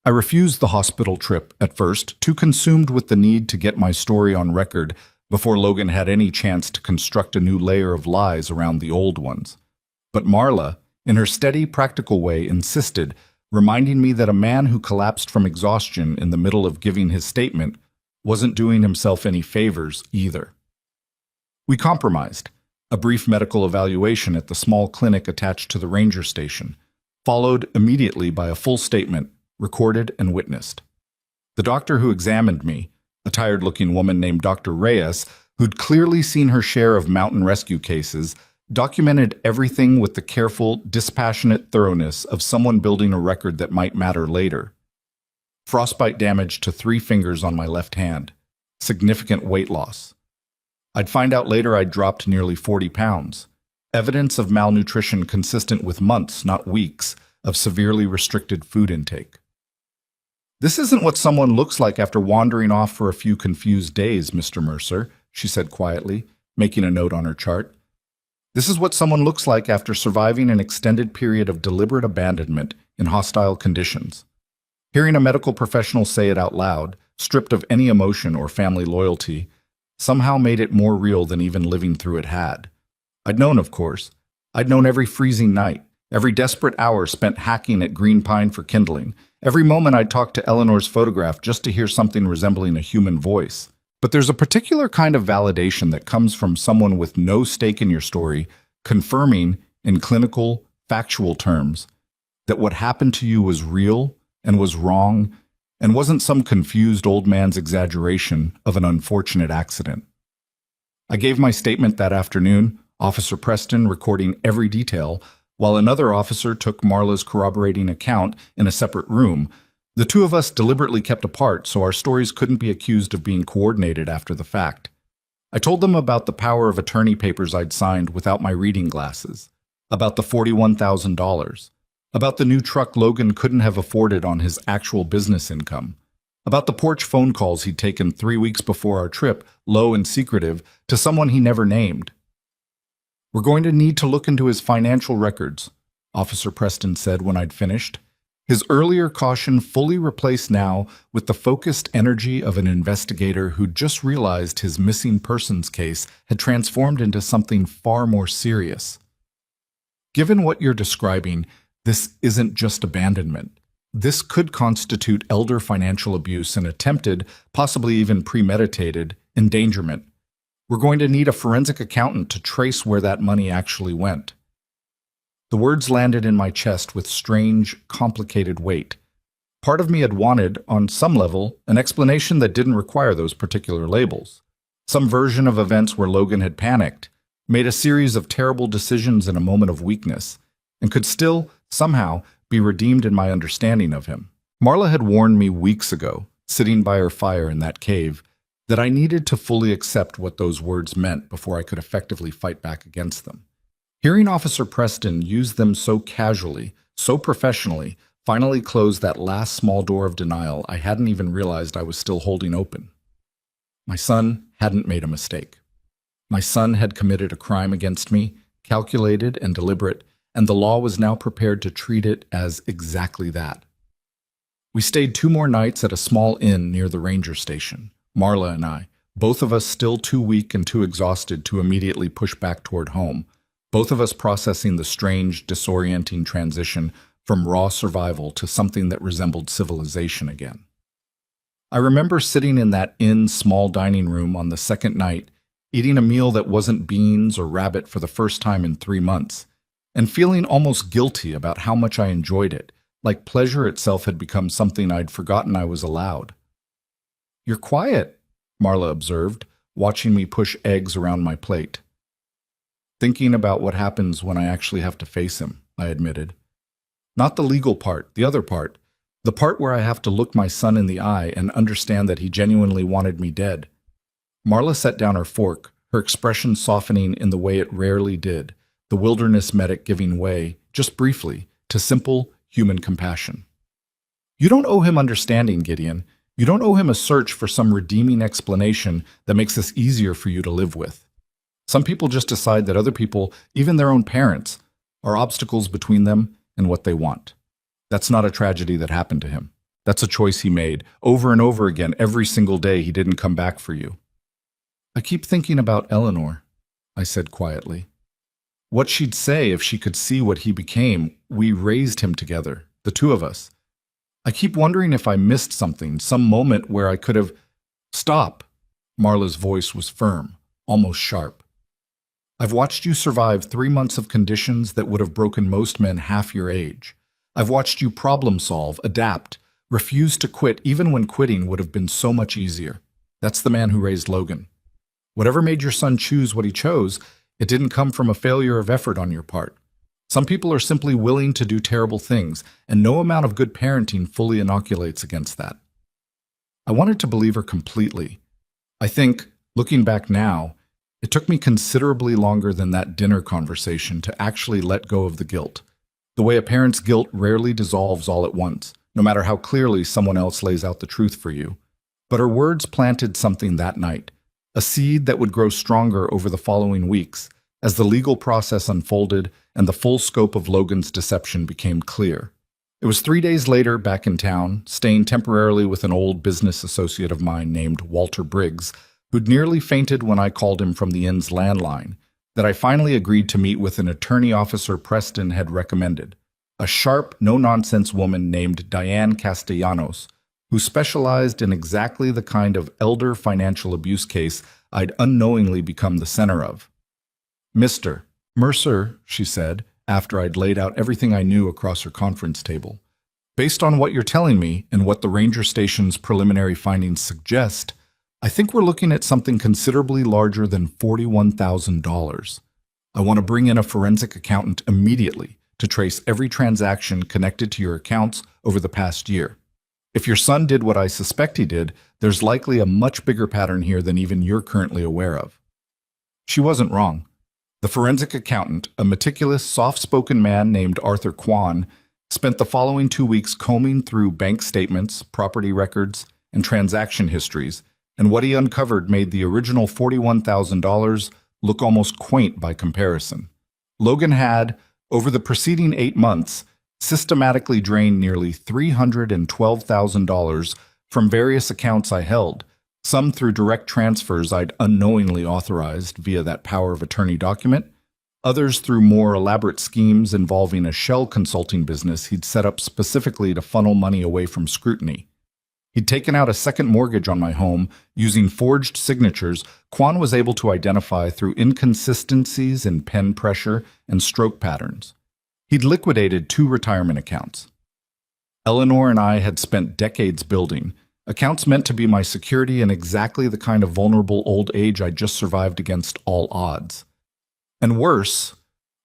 I refused the hospital trip at first, too consumed with the need to get my story on record before Logan had any chance to construct a new layer of lies around the old ones. But Marla, in her steady, practical way, insisted, reminding me that a man who collapsed from exhaustion in the middle of giving his statement wasn't doing himself any favors either. We compromised. A brief medical evaluation at the small clinic attached to the ranger station, followed immediately by a full statement, recorded and witnessed. The doctor who examined me, a tired-looking woman named Dr. Reyes, who'd clearly seen her share of mountain rescue cases, documented everything with the careful, dispassionate thoroughness of someone building a record that might matter later. Frostbite damage to 3 fingers on my left hand. Significant weight loss. I'd find out later I'd dropped nearly 40 pounds. Evidence of malnutrition consistent with months, not weeks, of severely restricted food intake. This isn't what someone looks like after wandering off for a few confused days, Mr. Mercer, she said quietly, making a note on her chart. This is what someone looks like after surviving an extended period of deliberate abandonment in hostile conditions. Hearing a medical professional say it out loud, stripped of any emotion or family loyalty, somehow made it more real than even living through it had. I'd known, of course. I'd known every freezing night, every desperate hour spent hacking at green pine for kindling, every moment I'd talked to Eleanor's photograph just to hear something resembling a human voice. But there's a particular kind of validation that comes from someone with no stake in your story, confirming, in clinical, factual terms, that what happened to you was real and was wrong and wasn't some confused old man's exaggeration of an unfortunate accident. I gave my statement that afternoon, Officer Preston recording every detail, while another officer took Marla's corroborating account in a separate room. The two of us deliberately kept apart so our stories couldn't be accused of being coordinated after the fact. I told them about the power of attorney papers I'd signed without my reading glasses, about the $41,000, about the new truck Logan couldn't have afforded on his actual business income, about the porch phone calls he'd taken 3 weeks before our trip, low and secretive, to someone he never named. "We're going to need to look into his financial records," Officer Preston said when I'd finished, his earlier caution fully replaced now with the focused energy of an investigator who'd just realized his missing persons case had transformed into something far more serious. "Given what you're describing, this isn't just abandonment. This could constitute elder financial abuse and attempted, possibly even premeditated, endangerment. We're going to need a forensic accountant to trace where that money actually went." The words landed in my chest with strange, complicated weight. Part of me had wanted, on some level, an explanation that didn't require those particular labels. Some version of events where Logan had panicked, made a series of terrible decisions in a moment of weakness, and could still, somehow, be redeemed in my understanding of him. Marla had warned me weeks ago, sitting by her fire in that cave, that I needed to fully accept what those words meant before I could effectively fight back against them. Hearing Officer Preston use them so casually, so professionally, finally closed that last small door of denial I hadn't even realized I was still holding open. My son hadn't made a mistake. My son had committed a crime against me, calculated and deliberate, and the law was now prepared to treat it as exactly that. We stayed 2 more nights at a small inn near the ranger station, Marla and I, both of us still too weak and too exhausted to immediately push back toward home, both of us processing the strange, disorienting transition from raw survival to something that resembled civilization again. I remember sitting in that inn's small dining room on the second night, eating a meal that wasn't beans or rabbit for the first time in 3 months, and feeling almost guilty about how much I enjoyed it, like pleasure itself had become something I'd forgotten I was allowed. "You're quiet," Marla observed, watching me push eggs around my plate. "Thinking about what happens when I actually have to face him," I admitted. "Not the legal part, the other part. The part where I have to look my son in the eye and understand that he genuinely wanted me dead." Marla set down her fork, her expression softening in the way it rarely did, the wilderness medic giving way, just briefly, to simple human compassion. "You don't owe him understanding, Gideon. You don't owe him a search for some redeeming explanation that makes this easier for you to live with. Some people just decide that other people, even their own parents, are obstacles between them and what they want. That's not a tragedy that happened to him. That's a choice he made, over and over again, every single day he didn't come back for you." "I keep thinking about Eleanor," I said quietly. "What she'd say if she could see what he became. We raised him together, the two of us. I keep wondering if I missed something, some moment where I could have—" "Stop!" Marla's voice was firm, almost sharp. "I've watched you survive 3 months of conditions that would have broken most men half your age. I've watched you problem solve, adapt, refuse to quit even when quitting would have been so much easier. That's the man who raised Logan. Whatever made your son choose what he chose, it didn't come from a failure of effort on your part. Some people are simply willing to do terrible things, and no amount of good parenting fully inoculates against that." I wanted to believe her completely. I think, looking back now, it took me considerably longer than that dinner conversation to actually let go of the guilt. The way a parent's guilt rarely dissolves all at once, no matter how clearly someone else lays out the truth for you. But her words planted something that night, a seed that would grow stronger over the following weeks, as the legal process unfolded and the full scope of Logan's deception became clear. It was 3 days later, back in town, staying temporarily with an old business associate of mine named Walter Briggs, who'd nearly fainted when I called him from the inn's landline, that I finally agreed to meet with an attorney officer Preston had recommended, a sharp, no-nonsense woman named Diane Castellanos, who specialized in exactly the kind of elder financial abuse case I'd unknowingly become the center of. "Mr. Mercer," she said, after I'd laid out everything I knew across her conference table. Based on what you're telling me and what the ranger station's preliminary findings suggest, I think we're looking at something considerably larger than $41,000. I want to bring in a forensic accountant immediately to trace every transaction connected to your accounts over the past year. If your son did what I suspect he did, there's likely a much bigger pattern here than even you're currently aware of. She wasn't wrong. The forensic accountant, a meticulous, soft-spoken man named Arthur Kwan, spent the following 2 weeks combing through bank statements, property records, and transaction histories, and what he uncovered made the original $41,000 look almost quaint by comparison. Logan had, over the preceding 8 months, systematically drained nearly $312,000 from various accounts I held, some through direct transfers I'd unknowingly authorized via that power of attorney document, others through more elaborate schemes involving a shell consulting business he'd set up specifically to funnel money away from scrutiny. He'd taken out a second mortgage on my home using forged signatures Kwan was able to identify through inconsistencies in pen pressure and stroke patterns. He'd liquidated 2 retirement accounts. Eleanor and I had spent decades building accounts meant to be my security in exactly the kind of vulnerable old age I just survived against all odds. And worse,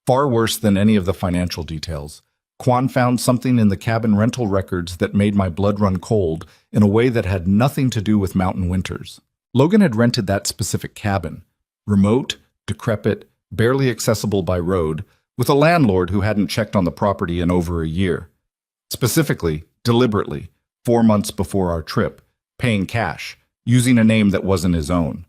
far worse than any of the financial details, Kwan found something in the cabin rental records that made my blood run cold in a way that had nothing to do with mountain winters. Logan had rented that specific cabin, remote, decrepit, barely accessible by road, with a landlord who hadn't checked on the property in over a year. Specifically, deliberately, 4 months before our trip, paying cash, using a name that wasn't his own.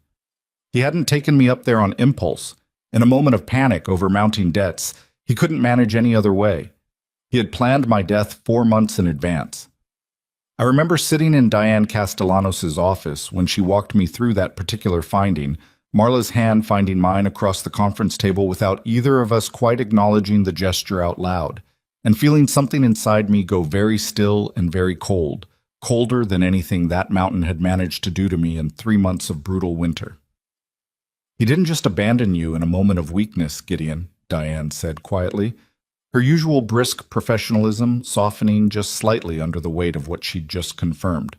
He hadn't taken me up there on impulse. In a moment of panic over mounting debts, he couldn't manage any other way. He had planned my death 4 months in advance. I remember sitting in Diane Castellanos' office when she walked me through that particular finding, Marla's hand finding mine across the conference table without either of us quite acknowledging the gesture out loud, and feeling something inside me go very still and very cold, colder than anything that mountain had managed to do to me in 3 months of brutal winter. "He didn't just abandon you in a moment of weakness, Gideon," Diane said quietly, her usual brisk professionalism softening just slightly under the weight of what she'd just confirmed.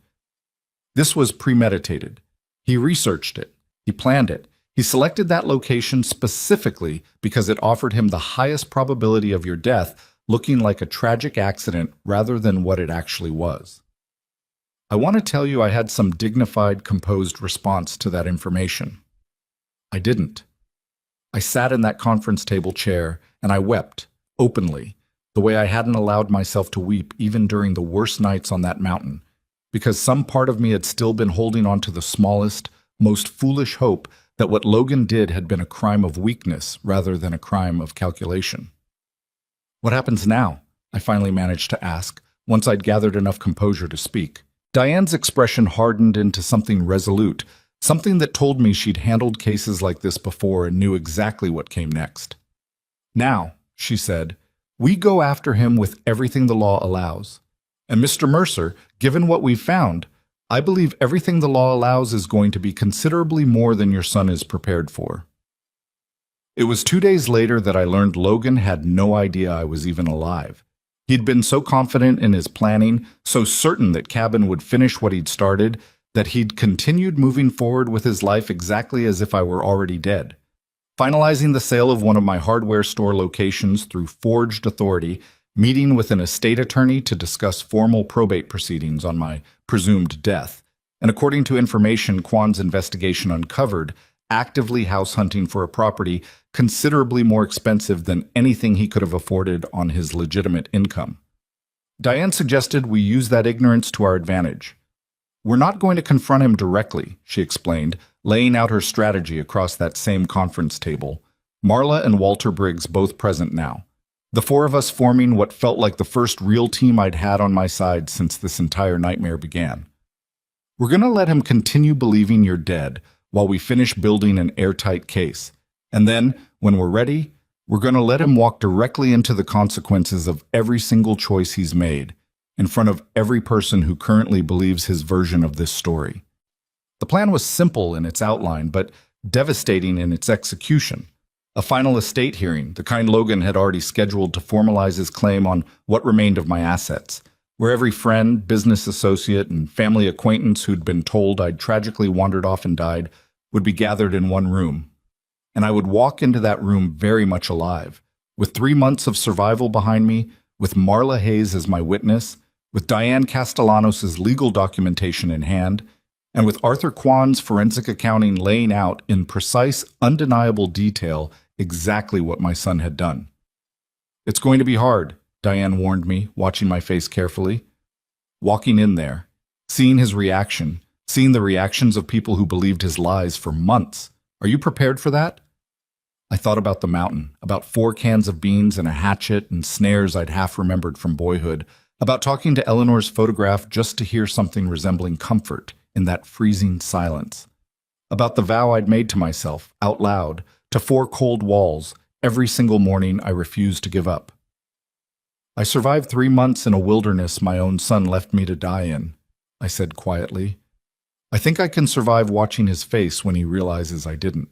"This was premeditated. He researched it. He planned it. He selected that location specifically because it offered him the highest probability of your death looking like a tragic accident rather than what it actually was." I want to tell you I had some dignified, composed response to that information. I didn't. I sat in that conference table chair and I wept, openly, the way I hadn't allowed myself to weep even during the worst nights on that mountain, because some part of me had still been holding on to the smallest, most foolish hope that what Logan did had been a crime of weakness rather than a crime of calculation. "What happens now?" I finally managed to ask, once I'd gathered enough composure to speak. Diane's expression hardened into something resolute, something that told me she'd handled cases like this before and knew exactly what came next. "Now," she said, "we go after him with everything the law allows. And Mr. Mercer, given what we've found, I believe everything the law allows is going to be considerably more than your son is prepared for." It was 2 days later that I learned Logan had no idea I was even alive. He'd been so confident in his planning, so certain that Cabin would finish what he'd started, that he'd continued moving forward with his life exactly as if I were already dead. Finalizing the sale of one of my hardware store locations through forged authority, meeting with an estate attorney to discuss formal probate proceedings on my presumed death, and according to information Kwan's investigation uncovered, actively house hunting for a property considerably more expensive than anything he could have afforded on his legitimate income. Diane suggested we use that ignorance to our advantage. "We're not going to confront him directly," she explained, laying out her strategy across that same conference table, Marla and Walter Briggs both present now. The 4 of us forming what felt like the first real team I'd had on my side since this entire nightmare began. "We're going to let him continue believing you're dead while we finish building an airtight case. And then, when we're ready, we're going to let him walk directly into the consequences of every single choice he's made, in front of every person who currently believes his version of this story." The plan was simple in its outline, but devastating in its execution. A final estate hearing, the kind Logan had already scheduled to formalize his claim on what remained of my assets, where every friend, business associate, and family acquaintance who'd been told I'd tragically wandered off and died would be gathered in one room. And I would walk into that room very much alive, with 3 months of survival behind me, with Marla Hayes as my witness, with Diane Castellanos' legal documentation in hand, and with Arthur Kwan's forensic accounting laying out in precise, undeniable detail exactly what my son had done. "It's going to be hard," Diane warned me, watching my face carefully. Walking in there, seeing his reaction, seeing the reactions of people who believed his lies for months. "Are you prepared for that?" I thought about the mountain, about 4 cans of beans and a hatchet and snares I'd half remembered from boyhood, about talking to Eleanor's photograph just to hear something resembling comfort in that freezing silence, about the vow I'd made to myself, out loud, to 4 cold walls, every single morning I refused to give up. "I survived 3 months in a wilderness my own son left me to die in," I said quietly. "I think I can survive watching his face when he realizes I didn't."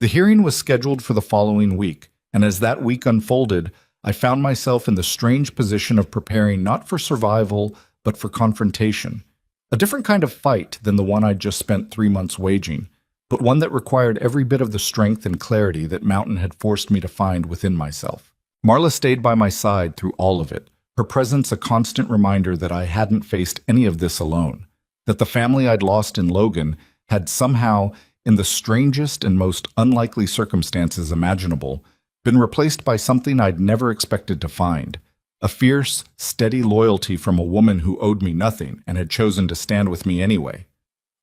The hearing was scheduled for the following week, and as that week unfolded, I found myself in the strange position of preparing not for survival, but for confrontation. A different kind of fight than the one I'd just spent 3 months waging, but one that required every bit of the strength and clarity that Mountain had forced me to find within myself. Marla stayed by my side through all of it, her presence a constant reminder that I hadn't faced any of this alone, that the family I'd lost in Logan had somehow, in the strangest and most unlikely circumstances imaginable, been replaced by something I'd never expected to find. A fierce, steady loyalty from a woman who owed me nothing and had chosen to stand with me anyway.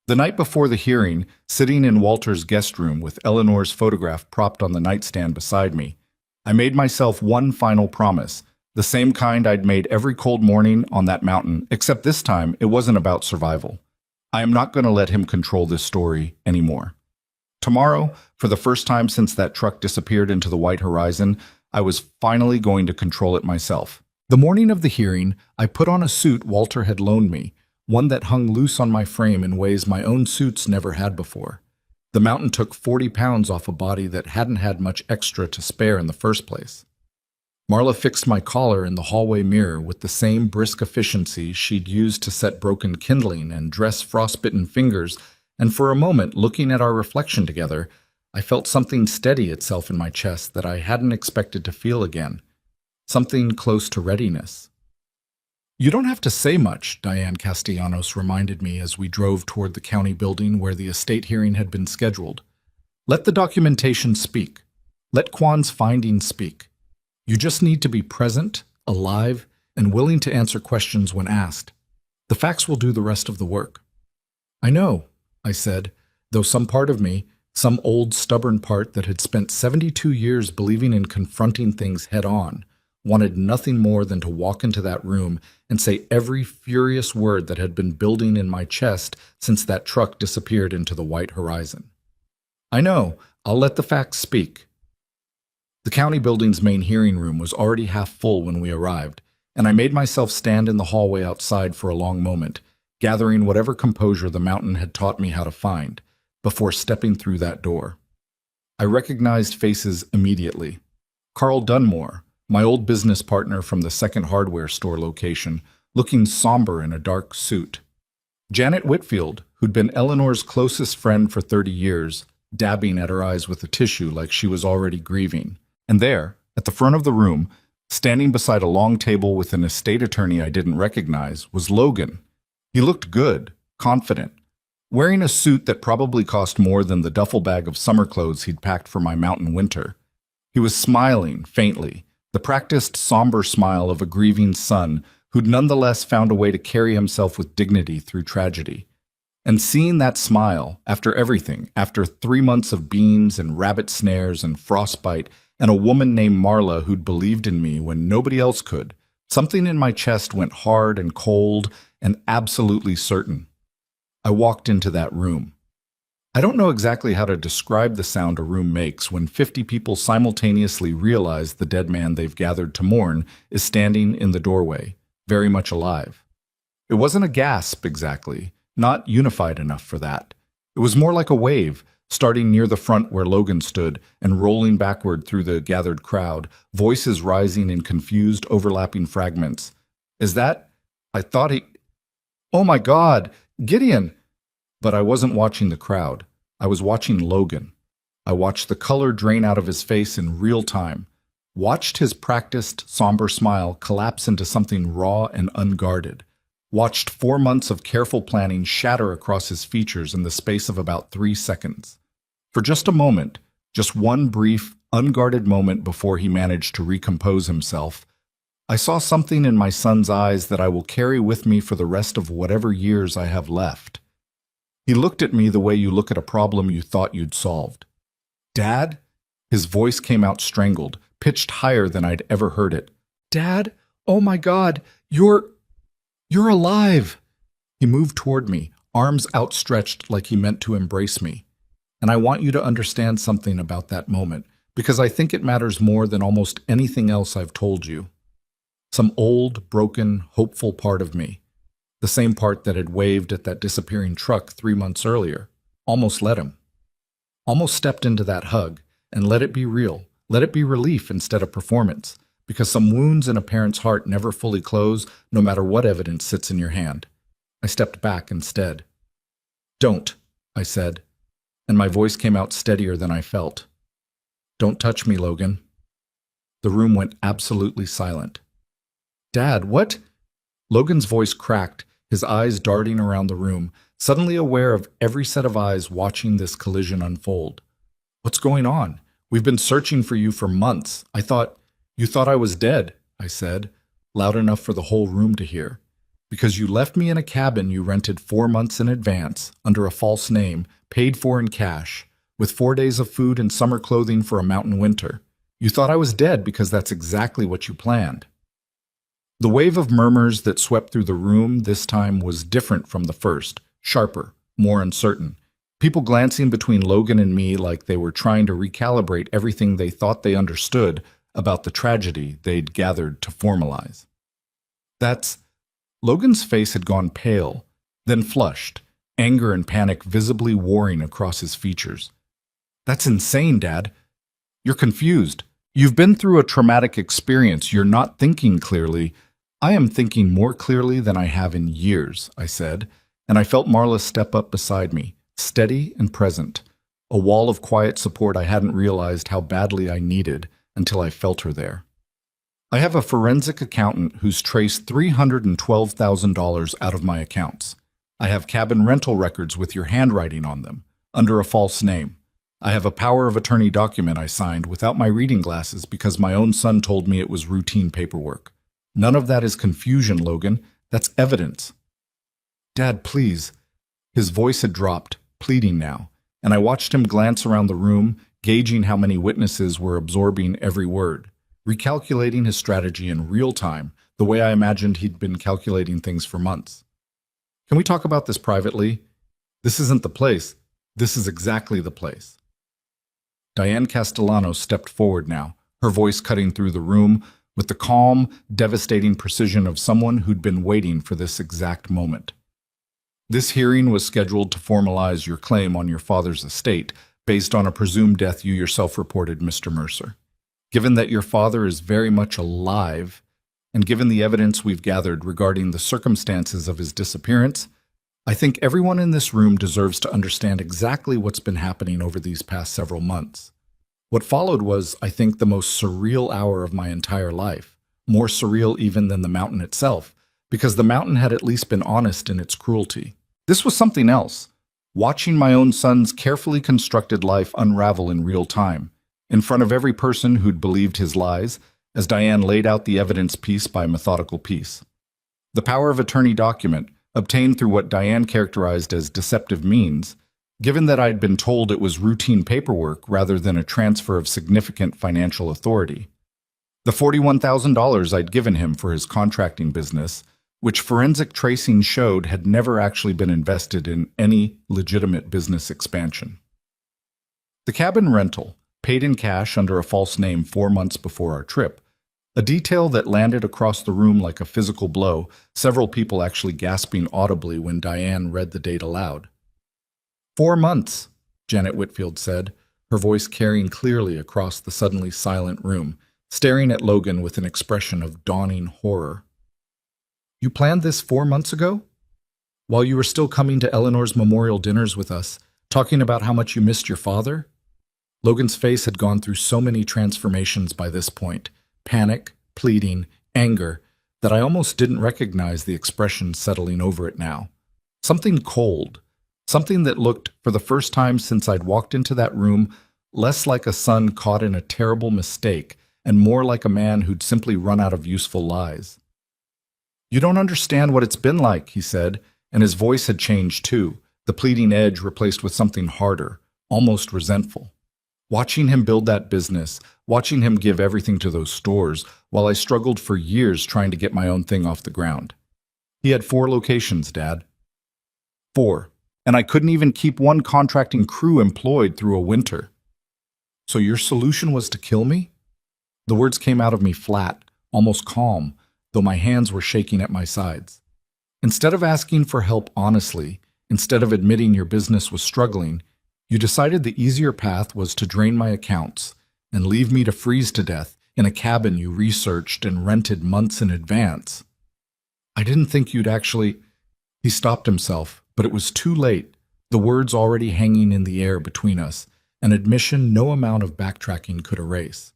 The night before the hearing, sitting in Walter's guest room with Eleanor's photograph propped on the nightstand beside me, I made myself one final promise, the same kind I'd made every cold morning on that mountain, except this time it wasn't about survival. I am not going to let him control this story anymore. Tomorrow, for the first time since that truck disappeared into the white horizon, I was finally going to control it myself. The morning of the hearing, I put on a suit Walter had loaned me, one that hung loose on my frame in ways my own suits never had before. The mountain took 40 pounds off a body that hadn't had much extra to spare in the first place. Marla fixed my collar in the hallway mirror with the same brisk efficiency she'd used to set broken kindling and dress frostbitten fingers, and for a moment, looking at our reflection together, I felt something steady itself in my chest that I hadn't expected to feel again. Something close to readiness. "You don't have to say much," Diane Castellanos reminded me as we drove toward the county building where the estate hearing had been scheduled. "Let the documentation speak. Let Kwan's findings speak. You just need to be present, alive, and willing to answer questions when asked. The facts will do the rest of the work." "I know," I said, though some part of me, some old stubborn part that had spent 72 years believing in confronting things head-on, wanted nothing more than to walk into that room and say every furious word that had been building in my chest since that truck disappeared into the white horizon. "I know. I'll let the facts speak." The county building's main hearing room was already half full when we arrived, and I made myself stand in the hallway outside for a long moment, gathering whatever composure the mountain had taught me how to find, before stepping through that door. I recognized faces immediately. Carl Dunmore, my old business partner from the second hardware store location, looking somber in a dark suit. Janet Whitfield, who'd been Eleanor's closest friend for 30 years, dabbing at her eyes with a tissue like she was already grieving. And there, at the front of the room, standing beside a long table with an estate attorney I didn't recognize, was Logan. He looked good, confident, wearing a suit that probably cost more than the duffel bag of summer clothes he'd packed for my mountain winter. He was smiling, faintly, the practiced somber smile of a grieving son who'd nonetheless found a way to carry himself with dignity through tragedy. And seeing that smile, after everything, after 3 months of beans and rabbit snares and frostbite, and a woman named Marla who'd believed in me when nobody else could, something in my chest went hard and cold and absolutely certain. I walked into that room. I don't know exactly how to describe the sound a room makes when 50 people simultaneously realize the dead man they've gathered to mourn is standing in the doorway, very much alive. It wasn't a gasp exactly, not unified enough for that. It was more like a wave, starting near the front where Logan stood and rolling backward through the gathered crowd, voices rising in confused, overlapping fragments. Is that? I thought he. Oh my God! Gideon! But I wasn't watching the crowd. I was watching Logan. I watched the color drain out of his face in real time, watched his practiced, somber smile collapse into something raw and unguarded, watched 4 months of careful planning shatter across his features in the space of about 3 seconds. For just a moment, just one brief, unguarded moment before he managed to recompose himself, I saw something in my son's eyes that I will carry with me for the rest of whatever years I have left. He looked at me the way you look at a problem you thought you'd solved. Dad? His voice came out strangled, pitched higher than I'd ever heard it. Dad? Oh my God, you're alive! He moved toward me, arms outstretched like he meant to embrace me. And I want you to understand something about that moment, because I think it matters more than almost anything else I've told you. Some old, broken, hopeful part of me, the same part that had waved at that disappearing truck 3 months earlier, almost let him. Almost stepped into that hug and let it be real, let it be relief instead of performance, because some wounds in a parent's heart never fully close no matter what evidence sits in your hand. I stepped back instead. Don't, I said, and my voice came out steadier than I felt. Don't touch me, Logan. The room went absolutely silent. Dad, what? Logan's voice cracked, his eyes darting around the room, suddenly aware of every set of eyes watching this collision unfold. What's going on? We've been searching for you for months. You thought I was dead, I said, loud enough for the whole room to hear. Because you left me in a cabin you rented 4 months in advance, under a false name, paid for in cash, with 4 days of food and summer clothing for a mountain winter. You thought I was dead because that's exactly what you planned. The wave of murmurs that swept through the room this time was different from the first, sharper, more uncertain. People glancing between Logan and me like they were trying to recalibrate everything they thought they understood about the tragedy they'd gathered to formalize. Logan's face had gone pale, then flushed, anger and panic visibly warring across his features. That's insane, Dad. You're confused. You've been through a traumatic experience. You're not thinking clearly. I am thinking more clearly than I have in years, I said, and I felt Marla step up beside me, steady and present, a wall of quiet support I hadn't realized how badly I needed until I felt her there. I have a forensic accountant who's traced $312,000 out of my accounts. I have cabin rental records with your handwriting on them, under a false name. I have a power of attorney document I signed without my reading glasses because my own son told me it was routine paperwork. None of that is confusion, Logan. That's evidence. Dad, please. His voice had dropped, pleading now, and I watched him glance around the room, gauging how many witnesses were absorbing every word, recalculating his strategy in real time, the way I imagined he'd been calculating things for months. Can we talk about this privately? This isn't the place. This is exactly the place. Diane Castellanos stepped forward now, her voice cutting through the room with the calm, devastating precision of someone who'd been waiting for this exact moment. This hearing was scheduled to formalize your claim on your father's estate based on a presumed death you yourself reported, Mr. Mercer. Given that your father is very much alive, and given the evidence we've gathered regarding the circumstances of his disappearance, I think everyone in this room deserves to understand exactly what's been happening over these past several months. What followed was, I think, the most surreal hour of my entire life, more surreal even than the mountain itself, because the mountain had at least been honest in its cruelty. This was something else, watching my own son's carefully constructed life unravel in real time, in front of every person who'd believed his lies, as Diane laid out the evidence piece by methodical piece. The power of attorney document, obtained through what Diane characterized as deceptive means, given that I'd been told it was routine paperwork rather than a transfer of significant financial authority. The $41,000 I'd given him for his contracting business, which forensic tracing showed had never actually been invested in any legitimate business expansion. The cabin rental, paid in cash under a false name 4 months before our trip, a detail that landed across the room like a physical blow, several people actually gasping audibly when Diane read the date aloud. 4 months. Janet Whitfield said, her voice carrying clearly across the suddenly silent room, staring at Logan with an expression of dawning horror. You planned this 4 months ago? While you were still coming to Eleanor's memorial dinners with us, talking about how much you missed your father? Logan's face had gone through so many transformations by this point, panic, pleading, anger, that I almost didn't recognize the expression settling over it now. Something cold, something that looked, for the first time since I'd walked into that room, less like a son caught in a terrible mistake and more like a man who'd simply run out of useful lies. You don't understand what it's been like, he said, and his voice had changed too, the pleading edge replaced with something harder, almost resentful. Watching him build that business, watching him give everything to those stores, while I struggled for years trying to get my own thing off the ground. He had 4 locations, Dad. 4. And I couldn't even keep one contracting crew employed through a winter. So your solution was to kill me? The words came out of me flat, almost calm, though my hands were shaking at my sides. Instead of asking for help honestly, instead of admitting your business was struggling, you decided the easier path was to drain my accounts and leave me to freeze to death in a cabin you researched and rented months in advance. I didn't think you'd actually... He stopped himself, but it was too late, the words already hanging in the air between us, an admission no amount of backtracking could erase.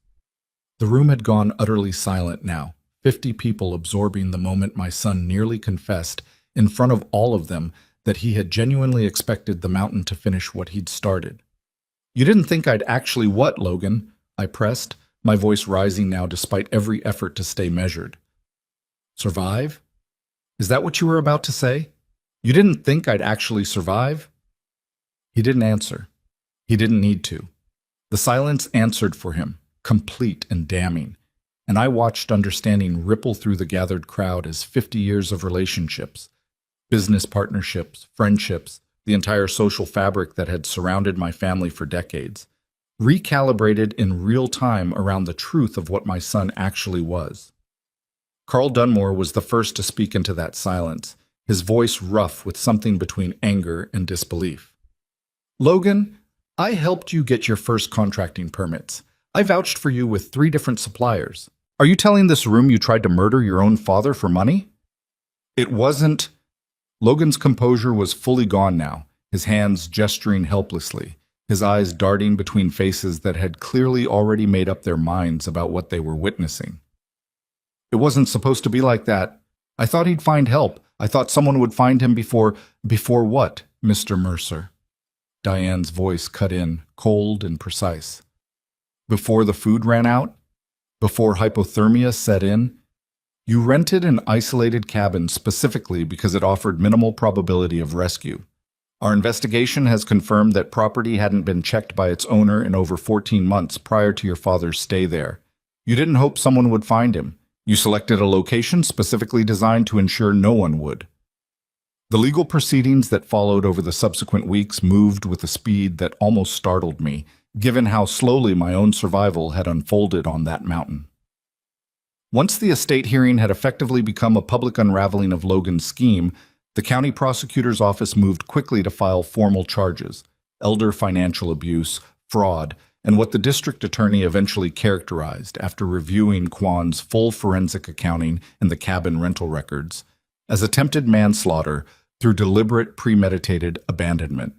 The room had gone utterly silent now, 50 people absorbing the moment my son nearly confessed, in front of all of them, that he had genuinely expected the mountain to finish what he'd started. You didn't think I'd actually what, Logan? I pressed, my voice rising now despite every effort to stay measured. Survive? Is that what you were about to say? You didn't think I'd actually survive? He didn't answer. He didn't need to. The silence answered for him, complete and damning, and I watched understanding ripple through the gathered crowd as 50 years of relationships, business partnerships, friendships, the entire social fabric that had surrounded my family for decades, recalibrated in real time around the truth of what my son actually was. Carl Dunmore was the first to speak into that silence, his voice rough with something between anger and disbelief. Logan, I helped you get your first contracting permits. I vouched for you with 3 different suppliers. Are you telling this room you tried to murder your own father for money? It wasn't... Logan's composure was fully gone now, his hands gesturing helplessly, his eyes darting between faces that had clearly already made up their minds about what they were witnessing. It wasn't supposed to be like that. I thought he'd find help. I thought someone would find him before what, Mr. Mercer? Diane's voice cut in, cold and precise. Before the food ran out? Before hypothermia set in? You rented an isolated cabin specifically because it offered minimal probability of rescue. Our investigation has confirmed that property hadn't been checked by its owner in over 14 months prior to your father's stay there. You didn't hope someone would find him. You selected a location specifically designed to ensure no one would. The legal proceedings that followed over the subsequent weeks moved with a speed that almost startled me, given how slowly my own survival had unfolded on that mountain. Once the estate hearing had effectively become a public unraveling of Logan's scheme, the county prosecutor's office moved quickly to file formal charges: elder financial abuse, fraud, and what the district attorney eventually characterized, after reviewing Kwan's full forensic accounting and the cabin rental records, as attempted manslaughter through deliberate premeditated abandonment.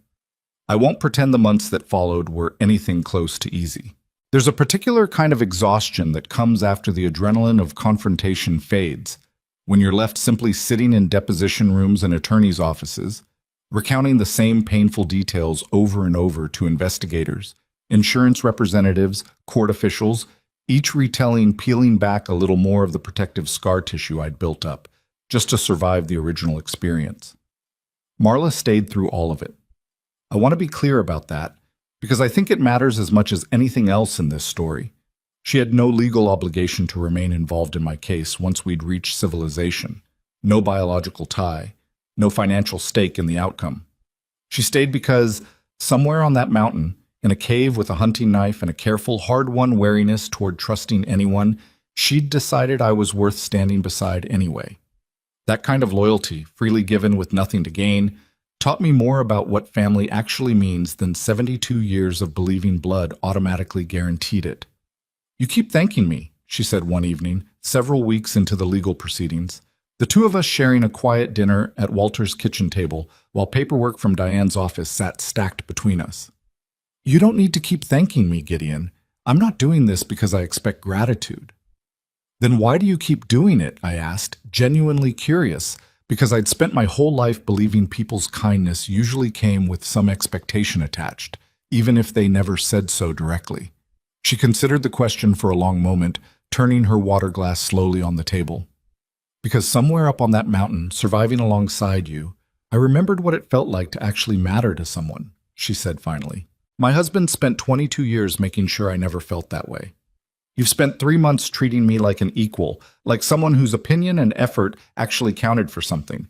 I won't pretend the months that followed were anything close to easy. There's a particular kind of exhaustion that comes after the adrenaline of confrontation fades, when you're left simply sitting in deposition rooms and attorneys' offices, recounting the same painful details over and over to investigators, insurance representatives, court officials, each retelling peeling back a little more of the protective scar tissue I'd built up, just to survive the original experience. Marla stayed through all of it. I want to be clear about that, because I think it matters as much as anything else in this story. She had no legal obligation to remain involved in my case once we'd reached civilization, no biological tie, no financial stake in the outcome. She stayed because, somewhere on that mountain, in a cave with a hunting knife and a careful, hard-won wariness toward trusting anyone, she'd decided I was worth standing beside anyway. That kind of loyalty, freely given with nothing to gain, taught me more about what family actually means than 72 years of believing blood automatically guaranteed it. "You keep thanking me," she said one evening, several weeks into the legal proceedings, the two of us sharing a quiet dinner at Walter's kitchen table while paperwork from Diane's office sat stacked between us. "You don't need to keep thanking me, Gideon. I'm not doing this because I expect gratitude." "Then why do you keep doing it?" I asked, genuinely curious, because I'd spent my whole life believing people's kindness usually came with some expectation attached, even if they never said so directly. She considered the question for a long moment, turning her water glass slowly on the table. "Because somewhere up on that mountain, surviving alongside you, I remembered what it felt like to actually matter to someone," she said finally. "My husband spent 22 years making sure I never felt that way. You've spent 3 months treating me like an equal, like someone whose opinion and effort actually counted for something.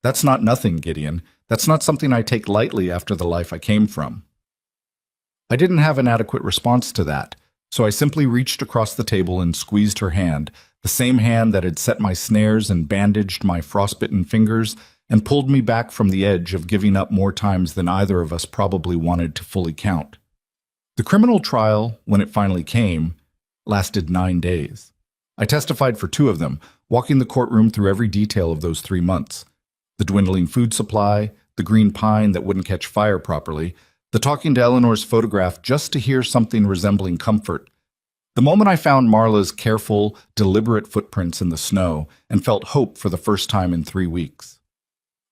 That's not nothing, Gideon. That's not something I take lightly after the life I came from." I didn't have an adequate response to that, so I simply reached across the table and squeezed her hand, the same hand that had set my snares and bandaged my frostbitten fingers and pulled me back from the edge of giving up more times than either of us probably wanted to fully count. The criminal trial, when it finally came, lasted 9 days. I testified for 2 of them, walking the courtroom through every detail of those 3 months. The dwindling food supply, the green pine that wouldn't catch fire properly, the talking to Eleanor's photograph just to hear something resembling comfort. The moment I found Marla's careful, deliberate footprints in the snow and felt hope for the first time in 3 weeks.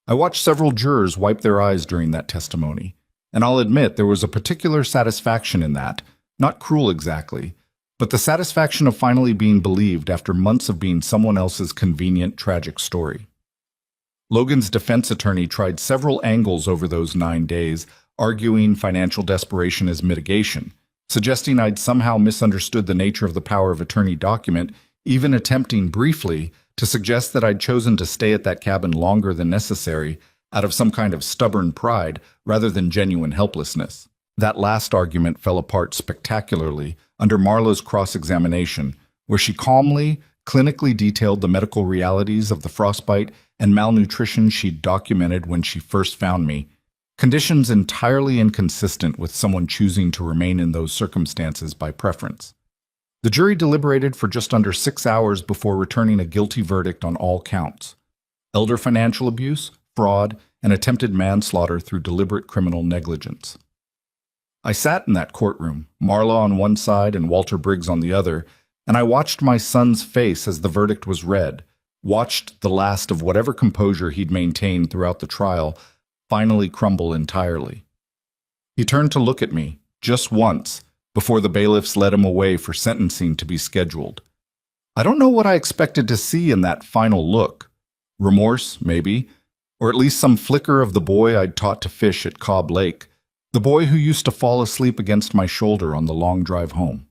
I watched several jurors wipe their eyes during that testimony, and I'll admit there was a particular satisfaction in that, not cruel exactly, but the satisfaction of finally being believed after months of being someone else's convenient, tragic story. Logan's defense attorney tried several angles over those 9 days, arguing financial desperation as mitigation, suggesting I'd somehow misunderstood the nature of the power of attorney document, even attempting briefly to suggest that I'd chosen to stay at that cabin longer than necessary out of some kind of stubborn pride rather than genuine helplessness. That last argument fell apart spectacularly under Marla's cross-examination, where she calmly, clinically detailed the medical realities of the frostbite and malnutrition she'd documented when she first found me, conditions entirely inconsistent with someone choosing to remain in those circumstances by preference. The jury deliberated for just under 6 hours before returning a guilty verdict on all counts: elder financial abuse, fraud, and attempted manslaughter through deliberate criminal negligence. I sat in that courtroom, Marla on one side and Walter Briggs on the other, and I watched my son's face as the verdict was read, watched the last of whatever composure he'd maintained throughout the trial finally crumble entirely. He turned to look at me, just once, before the bailiffs led him away for sentencing to be scheduled. I don't know what I expected to see in that final look. Remorse, maybe, or at least some flicker of the boy I'd taught to fish at Cobb Lake, the boy who used to fall asleep against my shoulder on the long drive home.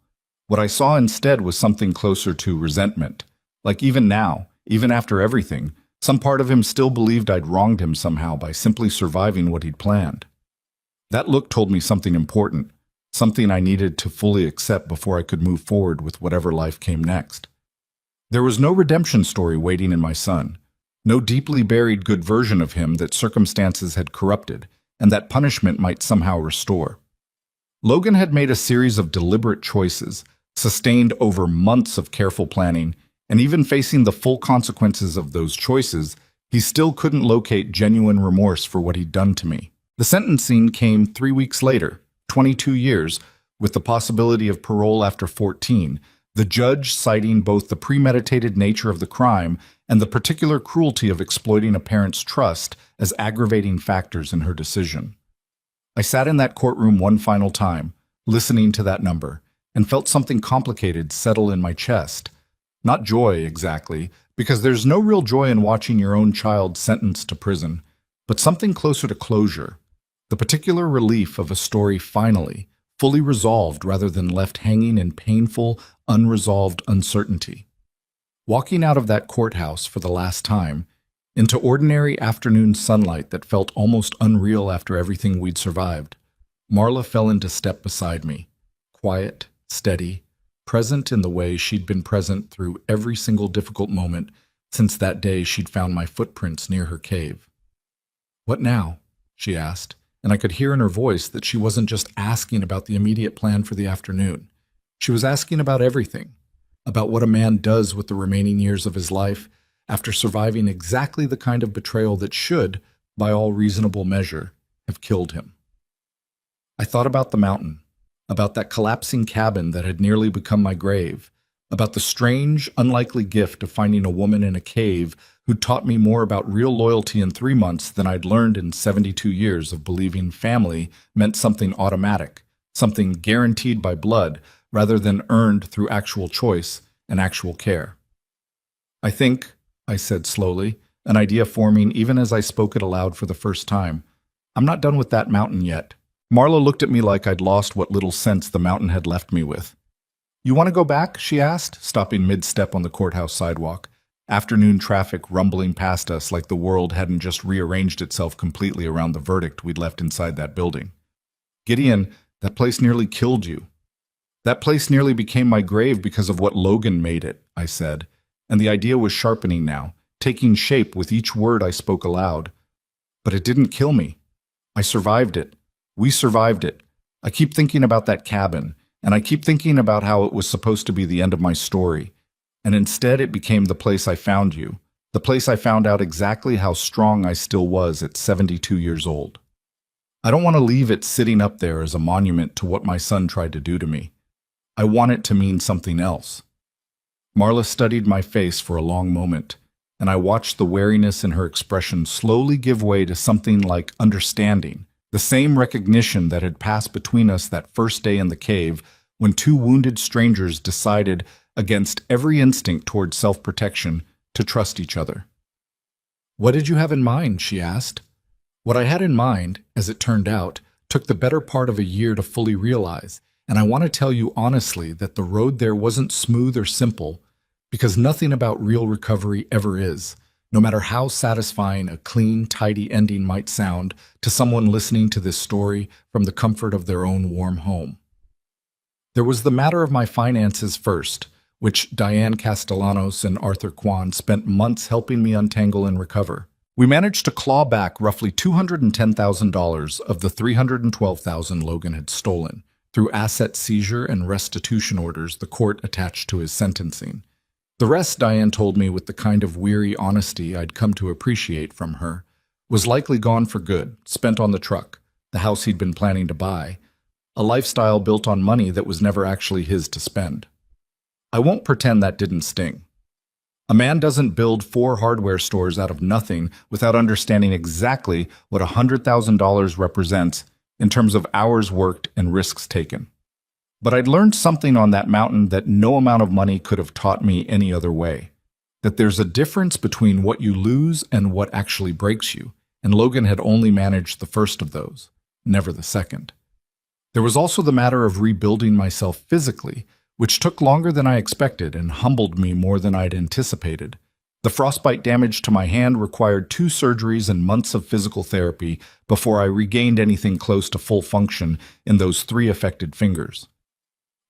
What I saw instead was something closer to resentment. Like even now, even after everything, some part of him still believed I'd wronged him somehow by simply surviving what he'd planned. That look told me something important, something I needed to fully accept before I could move forward with whatever life came next. There was no redemption story waiting in my son, no deeply buried good version of him that circumstances had corrupted and that punishment might somehow restore. Logan had made a series of deliberate choices, sustained over months of careful planning, and even facing the full consequences of those choices, he still couldn't locate genuine remorse for what he'd done to me. The sentencing came 3 weeks later, 22 years, with the possibility of parole after 14, the judge citing both the premeditated nature of the crime and the particular cruelty of exploiting a parent's trust as aggravating factors in her decision. I sat in that courtroom one final time, listening to that number, and felt something complicated settle in my chest. Not joy, exactly, because there's no real joy in watching your own child sentenced to prison, but something closer to closure, the particular relief of a story finally, fully resolved rather than left hanging in painful, unresolved uncertainty. Walking out of that courthouse for the last time, into ordinary afternoon sunlight that felt almost unreal after everything we'd survived, Marla fell into step beside me, quiet, steady, present in the way she'd been present through every single difficult moment since that day she'd found my footprints near her cave. "What now?" she asked, and I could hear in her voice that she wasn't just asking about the immediate plan for the afternoon. She was asking about everything, about what a man does with the remaining years of his life after surviving exactly the kind of betrayal that should, by all reasonable measure, have killed him. I thought about the mountain, about that collapsing cabin that had nearly become my grave, about the strange, unlikely gift of finding a woman in a cave who taught me more about real loyalty in 3 months than I'd learned in 72 years of believing family meant something automatic, something guaranteed by blood, rather than earned through actual choice and actual care. I think, I said slowly, an idea forming even as I spoke it aloud for the first time, I'm not done with that mountain yet. Marla looked at me like I'd lost what little sense the mountain had left me with. You want to go back? She asked, stopping mid-step on the courthouse sidewalk. Afternoon traffic rumbling past us like the world hadn't just rearranged itself completely around the verdict we'd left inside that building. Gideon, that place nearly killed you. That place nearly became my grave because of what Logan made it, I said, and the idea was sharpening now, taking shape with each word I spoke aloud. But it didn't kill me. I survived it. We survived it. I keep thinking about that cabin, and I keep thinking about how it was supposed to be the end of my story. And instead it became the place I found you, the place I found out exactly how strong I still was at 72 years old. I don't want to leave it sitting up there as a monument to what my son tried to do to me. I want it to mean something else. Marla studied my face for a long moment, and I watched the wariness in her expression slowly give way to something like understanding, the same recognition that had passed between us that first day in the cave when two wounded strangers decided, against every instinct toward self-protection, to trust each other. What did you have in mind? She asked. What I had in mind, as it turned out, took the better part of a year to fully realize, and I want to tell you honestly that the road there wasn't smooth or simple, because nothing about real recovery ever is, no matter how satisfying a clean, tidy ending might sound to someone listening to this story from the comfort of their own warm home. There was the matter of my finances first, which Diane Castellanos and Arthur Kwan spent months helping me untangle and recover. We managed to claw back roughly $210,000 of the $312,000 Logan had stolen through asset seizure and restitution orders the court attached to his sentencing. The rest, Diane told me with the kind of weary honesty I'd come to appreciate from her, was likely gone for good, spent on the truck, the house he'd been planning to buy, a lifestyle built on money that was never actually his to spend. I won't pretend that didn't sting. A man doesn't build 4 hardware stores out of nothing without understanding exactly what $100,000 represents in terms of hours worked and risks taken. But I'd learned something on that mountain that no amount of money could have taught me any other way. That there's a difference between what you lose and what actually breaks you, and Logan had only managed the first of those, never the second. There was also the matter of rebuilding myself physically, which took longer than I expected and humbled me more than I'd anticipated. The frostbite damage to my hand required 2 surgeries and months of physical therapy before I regained anything close to full function in those 3 affected fingers.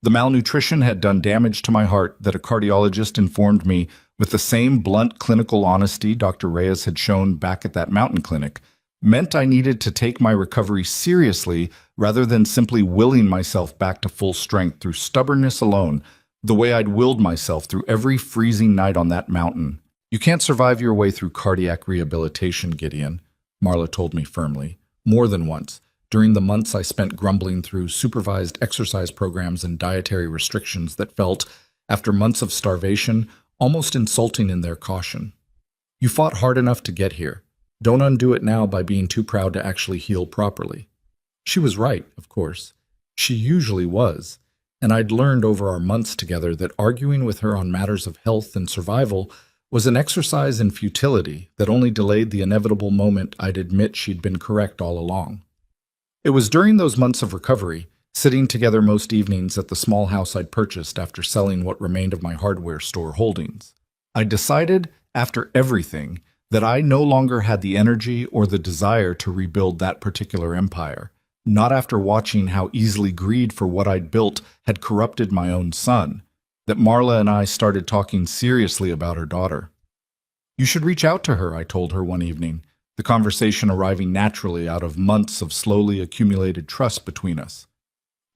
The malnutrition had done damage to my heart that a cardiologist informed me with the same blunt clinical honesty Dr. Reyes had shown back at that mountain clinic, meant I needed to take my recovery seriously rather than simply willing myself back to full strength through stubbornness alone, the way I'd willed myself through every freezing night on that mountain. You can't survive your way through cardiac rehabilitation, Gideon, Marla told me firmly, more than once, during the months I spent grumbling through supervised exercise programs and dietary restrictions that felt, after months of starvation, almost insulting in their caution. You fought hard enough to get here. Don't undo it now by being too proud to actually heal properly. She was right, of course. She usually was, and I'd learned over our months together that arguing with her on matters of health and survival was an exercise in futility that only delayed the inevitable moment I'd admit she'd been correct all along. It was during those months of recovery, sitting together most evenings at the small house I'd purchased after selling what remained of my hardware store holdings, I decided, after everything, that I no longer had the energy or the desire to rebuild that particular empire, not after watching how easily greed for what I'd built had corrupted my own son, that Marla and I started talking seriously about her daughter. You should reach out to her, I told her one evening. the conversation arriving naturally out of months of slowly accumulated trust between us.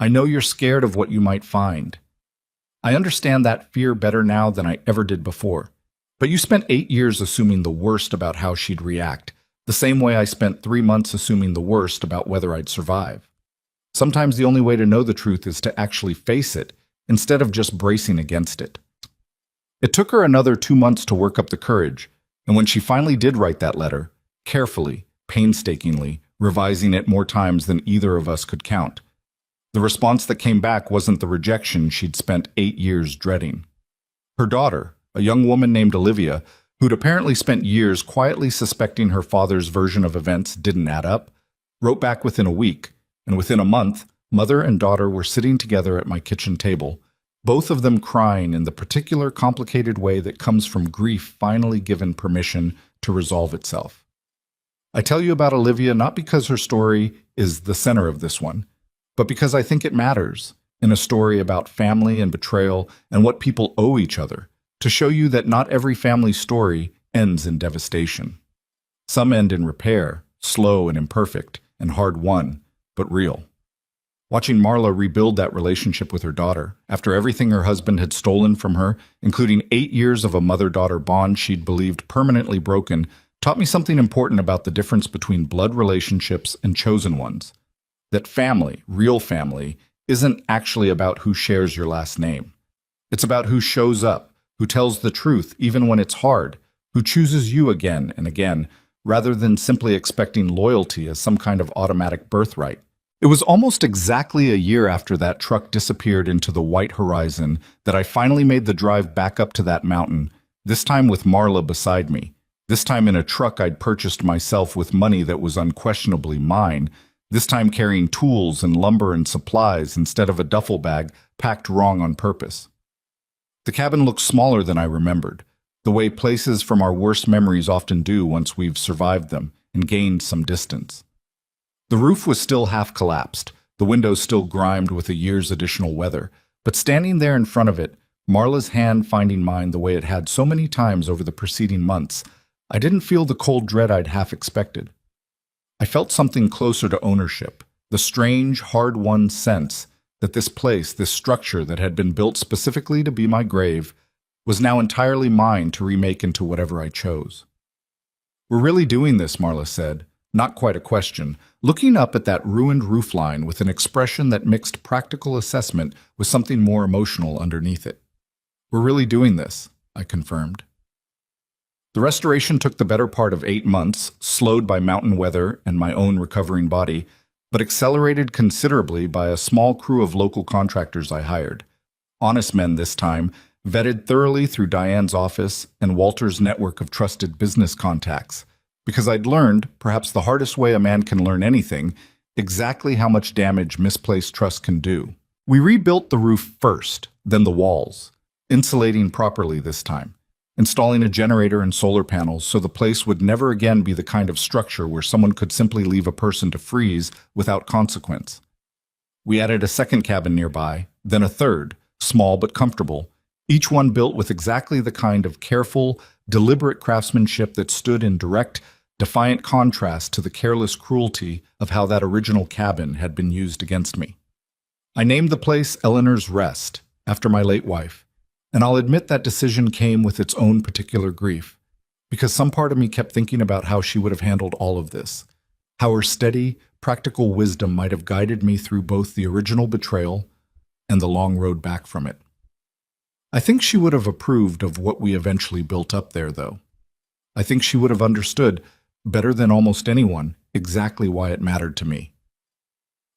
I know you're scared of what you might find. I understand that fear better now than I ever did before. But you spent 8 years assuming the worst about how she'd react, the same way I spent 3 months assuming the worst about whether I'd survive. Sometimes the only way to know the truth is to actually face it, instead of just bracing against it. It took her another 2 months to work up the courage, and when she finally did write that letter, carefully, painstakingly, revising it more times than either of us could count, the response that came back wasn't the rejection she'd spent 8 years dreading. Her daughter, a young woman named Olivia, who'd apparently spent years quietly suspecting her father's version of events didn't add up, wrote back within a week, and within a month, mother and daughter were sitting together at my kitchen table, both of them crying in the particular complicated way that comes from grief finally given permission to resolve itself. I tell you about Olivia not because her story is the center of this one, but because I think it matters, in a story about family and betrayal and what people owe each other, to show you that not every family story ends in devastation. Some end in repair, slow and imperfect, and hard-won, but real. Watching Marla rebuild that relationship with her daughter, after everything her husband had stolen from her, including 8 years of a mother-daughter bond she'd believed permanently broken, taught me something important about the difference between blood relationships and chosen ones. That family, real family, isn't actually about who shares your last name. It's about who shows up, who tells the truth even when it's hard, who chooses you again and again, rather than simply expecting loyalty as some kind of automatic birthright. It was almost exactly a year after that truck disappeared into the white horizon that I finally made the drive back up to that mountain, this time with Marla beside me, this time in a truck I'd purchased myself with money that was unquestionably mine, this time carrying tools and lumber and supplies instead of a duffel bag packed wrong on purpose. The cabin looked smaller than I remembered, the way places from our worst memories often do once we've survived them and gained some distance. The roof was still half collapsed, the windows still grimed with a year's additional weather, but standing there in front of it, Marla's hand finding mine the way it had so many times over the preceding months, I didn't feel the cold dread I'd half expected. I felt something closer to ownership, the strange, hard-won sense that this place, this structure that had been built specifically to be my grave, was now entirely mine to remake into whatever I chose. "We're really doing this," Marla said, not quite a question, looking up at that ruined roofline with an expression that mixed practical assessment with something more emotional underneath it. "We're really doing this," I confirmed. The restoration took the better part of 8 months, slowed by mountain weather and my own recovering body, but accelerated considerably by a small crew of local contractors I hired. Honest men this time, vetted thoroughly through Diane's office and Walter's network of trusted business contacts, because I'd learned, perhaps the hardest way a man can learn anything, exactly how much damage misplaced trust can do. We rebuilt the roof first, then the walls, insulating properly this time, installing a generator and solar panels so the place would never again be the kind of structure where someone could simply leave a person to freeze without consequence. We added a second cabin nearby, then a third, small but comfortable, each one built with exactly the kind of careful, deliberate craftsmanship that stood in direct, defiant contrast to the careless cruelty of how that original cabin had been used against me. I named the place Eleanor's Rest, after my late wife, and I'll admit that decision came with its own particular grief, because some part of me kept thinking about how she would have handled all of this, how her steady, practical wisdom might have guided me through both the original betrayal and the long road back from it. I think she would have approved of what we eventually built up there, though. I think she would have understood, better than almost anyone, exactly why it mattered to me.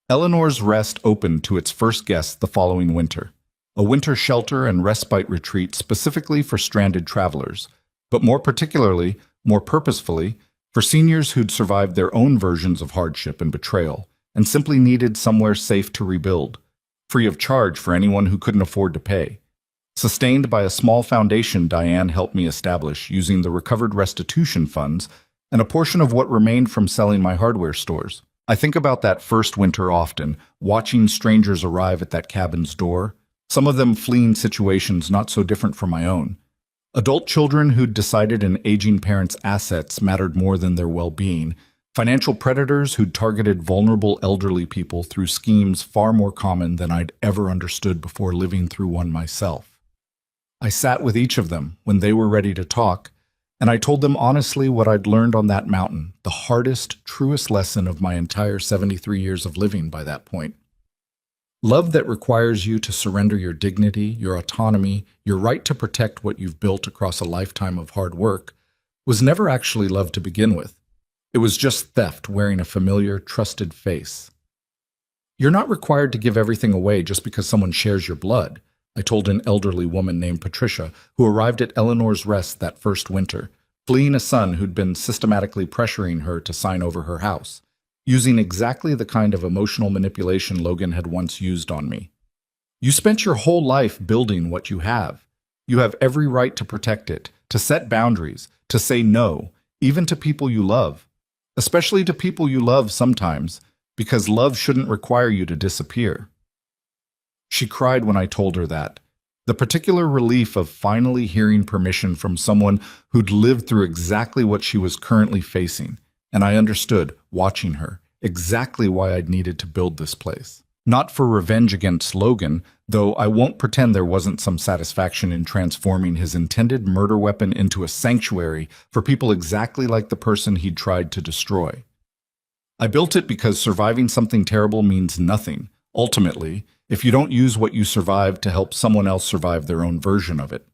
Eleanor's Rest opened to its first guests the following winter, a winter shelter and respite retreat specifically for stranded travelers, but more particularly, more purposefully, for seniors who'd survived their own versions of hardship and betrayal and simply needed somewhere safe to rebuild, free of charge for anyone who couldn't afford to pay. Sustained by a small foundation Diane helped me establish using the recovered restitution funds and a portion of what remained from selling my hardware stores. I think about that first winter often, watching strangers arrive at that cabin's door, some of them fleeing situations not so different from my own. Adult children who'd decided an aging parent's assets mattered more than their well-being, financial predators who'd targeted vulnerable elderly people through schemes far more common than I'd ever understood before living through one myself. I sat with each of them when they were ready to talk, and I told them honestly what I'd learned on that mountain, the hardest, truest lesson of my entire 73 years of living by that point. Love that requires you to surrender your dignity, your autonomy, your right to protect what you've built across a lifetime of hard work was never actually love to begin with. It was just theft wearing a familiar, trusted face. You're not required to give everything away just because someone shares your blood, I told an elderly woman named Patricia, who arrived at Eleanor's Rest that first winter, fleeing a son who'd been systematically pressuring her to sign over her house, using exactly the kind of emotional manipulation Logan had once used on me. You spent your whole life building what you have. You have every right to protect it, to set boundaries, to say no, even to people you love. Especially to people you love sometimes, because love shouldn't require you to disappear. She cried when I told her that. The particular relief of finally hearing permission from someone who'd lived through exactly what she was currently facing, and I understood, watching her, exactly why I'd needed to build this place. Not for revenge against Logan, though I won't pretend there wasn't some satisfaction in transforming his intended murder weapon into a sanctuary for people exactly like the person he'd tried to destroy. I built it because surviving something terrible means nothing, ultimately, if you don't use what you survived to help someone else survive their own version of it.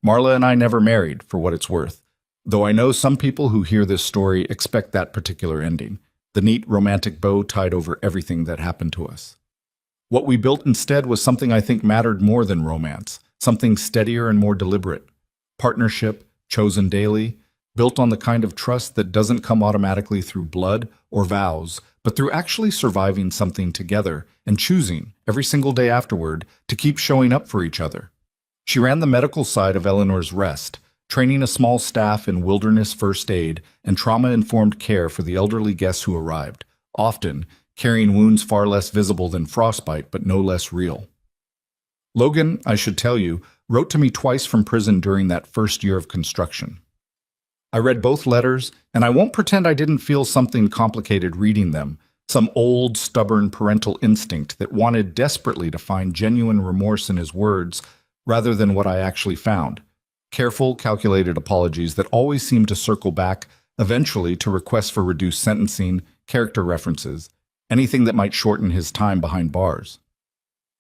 Marla and I never married, for what it's worth, though I know some people who hear this story expect that particular ending, the neat romantic bow tied over everything that happened to us. What we built instead was something I think mattered more than romance, something steadier and more deliberate. Partnership, chosen daily, built on the kind of trust that doesn't come automatically through blood or vows, but through actually surviving something together and choosing, every single day afterward, to keep showing up for each other. She ran the medical side of Eleanor's Rest, training a small staff in wilderness first aid and trauma-informed care for the elderly guests who arrived, often carrying wounds far less visible than frostbite but no less real. Logan, I should tell you, wrote to me twice from prison during that first year of construction. I read both letters, and I won't pretend I didn't feel something complicated reading them, some old, stubborn parental instinct that wanted desperately to find genuine remorse in his words rather than what I actually found. Careful, calculated apologies that always seemed to circle back, eventually, to requests for reduced sentencing, character references, anything that might shorten his time behind bars.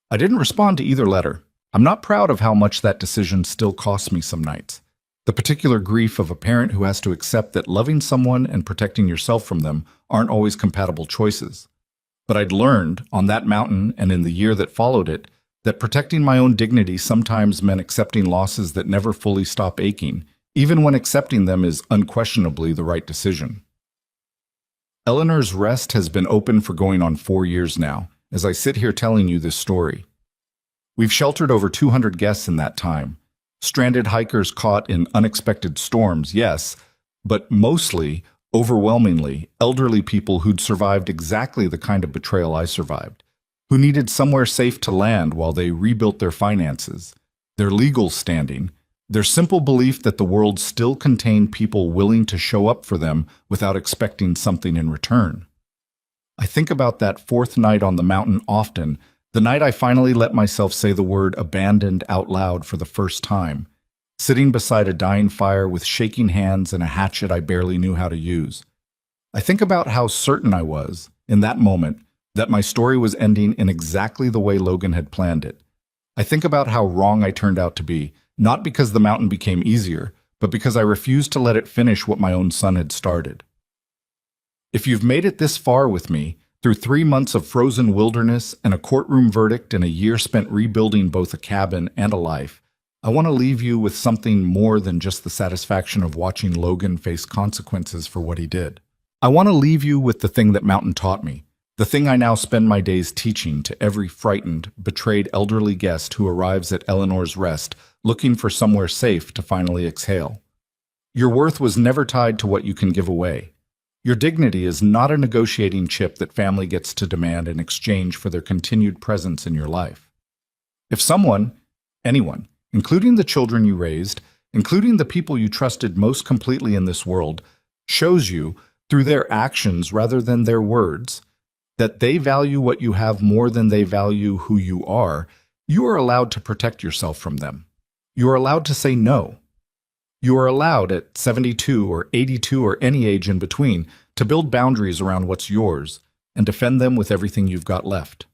I didn't respond to either letter. I'm not proud of how much that decision still costs me some nights. The particular grief of a parent who has to accept that loving someone and protecting yourself from them aren't always compatible choices. But I'd learned, on that mountain and in the year that followed it, that protecting my own dignity sometimes meant accepting losses that never fully stop aching, even when accepting them is unquestionably the right decision. Eleanor's Rest has been open for going on 4 years now, as I sit here telling you this story. We've sheltered over 200 guests in that time. Stranded hikers caught in unexpected storms, yes, but mostly, overwhelmingly, elderly people who'd survived exactly the kind of betrayal I survived, who needed somewhere safe to land while they rebuilt their finances, their legal standing, their simple belief that the world still contained people willing to show up for them without expecting something in return. I think about that fourth night on the mountain often, the night I finally let myself say the word abandoned out loud for the first time, sitting beside a dying fire with shaking hands and a hatchet I barely knew how to use. I think about how certain I was, in that moment, that my story was ending in exactly the way Logan had planned it. I think about how wrong I turned out to be, not because the mountain became easier, but because I refused to let it finish what my own son had started. If you've made it this far with me, through 3 months of frozen wilderness and a courtroom verdict and a year spent rebuilding both a cabin and a life, I want to leave you with something more than just the satisfaction of watching Logan face consequences for what he did. I want to leave you with the thing that Mountain taught me, the thing I now spend my days teaching to every frightened, betrayed elderly guest who arrives at Eleanor's Rest looking for somewhere safe to finally exhale. Your worth was never tied to what you can give away. Your dignity is not a negotiating chip that family gets to demand in exchange for their continued presence in your life. If someone, anyone, including the children you raised, including the people you trusted most completely in this world, shows you, through their actions rather than their words, that they value what you have more than they value who you are. You are allowed to protect yourself from them. You are allowed to say no. You are allowed at 72 or 82 or any age in between to build boundaries around what's yours and defend them with everything you've got left.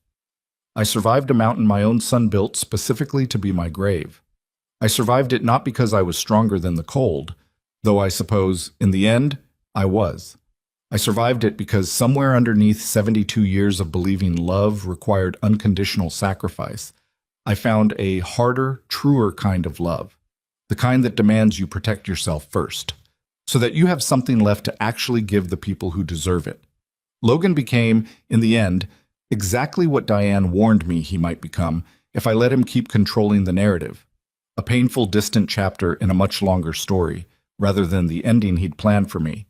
I survived a mountain my own son built specifically to be my grave. I survived it not because I was stronger than the cold, though I suppose, in the end, I was. I survived it because somewhere underneath 72 years of believing love required unconditional sacrifice, I found a harder, truer kind of love, the kind that demands you protect yourself first, so that you have something left to actually give the people who deserve it. Logan became, in the end, exactly what Diane warned me he might become if I let him keep controlling the narrative. A painful, distant chapter in a much longer story, rather than the ending he'd planned for me.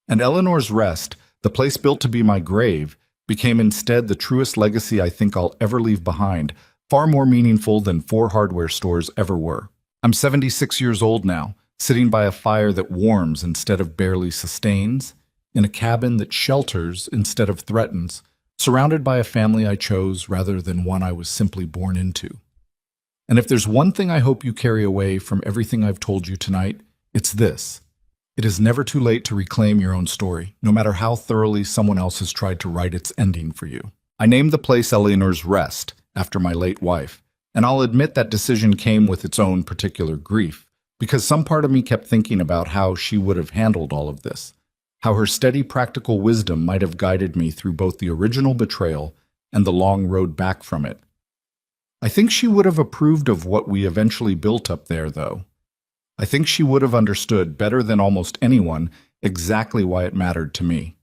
And Eleanor's Rest, the place built to be my grave, became instead the truest legacy I think I'll ever leave behind, far more meaningful than 4 hardware stores ever were. I'm 76 years old now, sitting by a fire that warms instead of barely sustains, in a cabin that shelters instead of threatens, surrounded by a family I chose rather than one I was simply born into. And if there's one thing I hope you carry away from everything I've told you tonight, it's this. It is never too late to reclaim your own story, no matter how thoroughly someone else has tried to write its ending for you. I named the place Eleanor's Rest, after my late wife, and I'll admit that decision came with its own particular grief, because some part of me kept thinking about how she would have handled all of this, how her steady practical wisdom might have guided me through both the original betrayal and the long road back from it. I think she would have approved of what we eventually built up there, though. I think she would have understood better than almost anyone exactly why it mattered to me.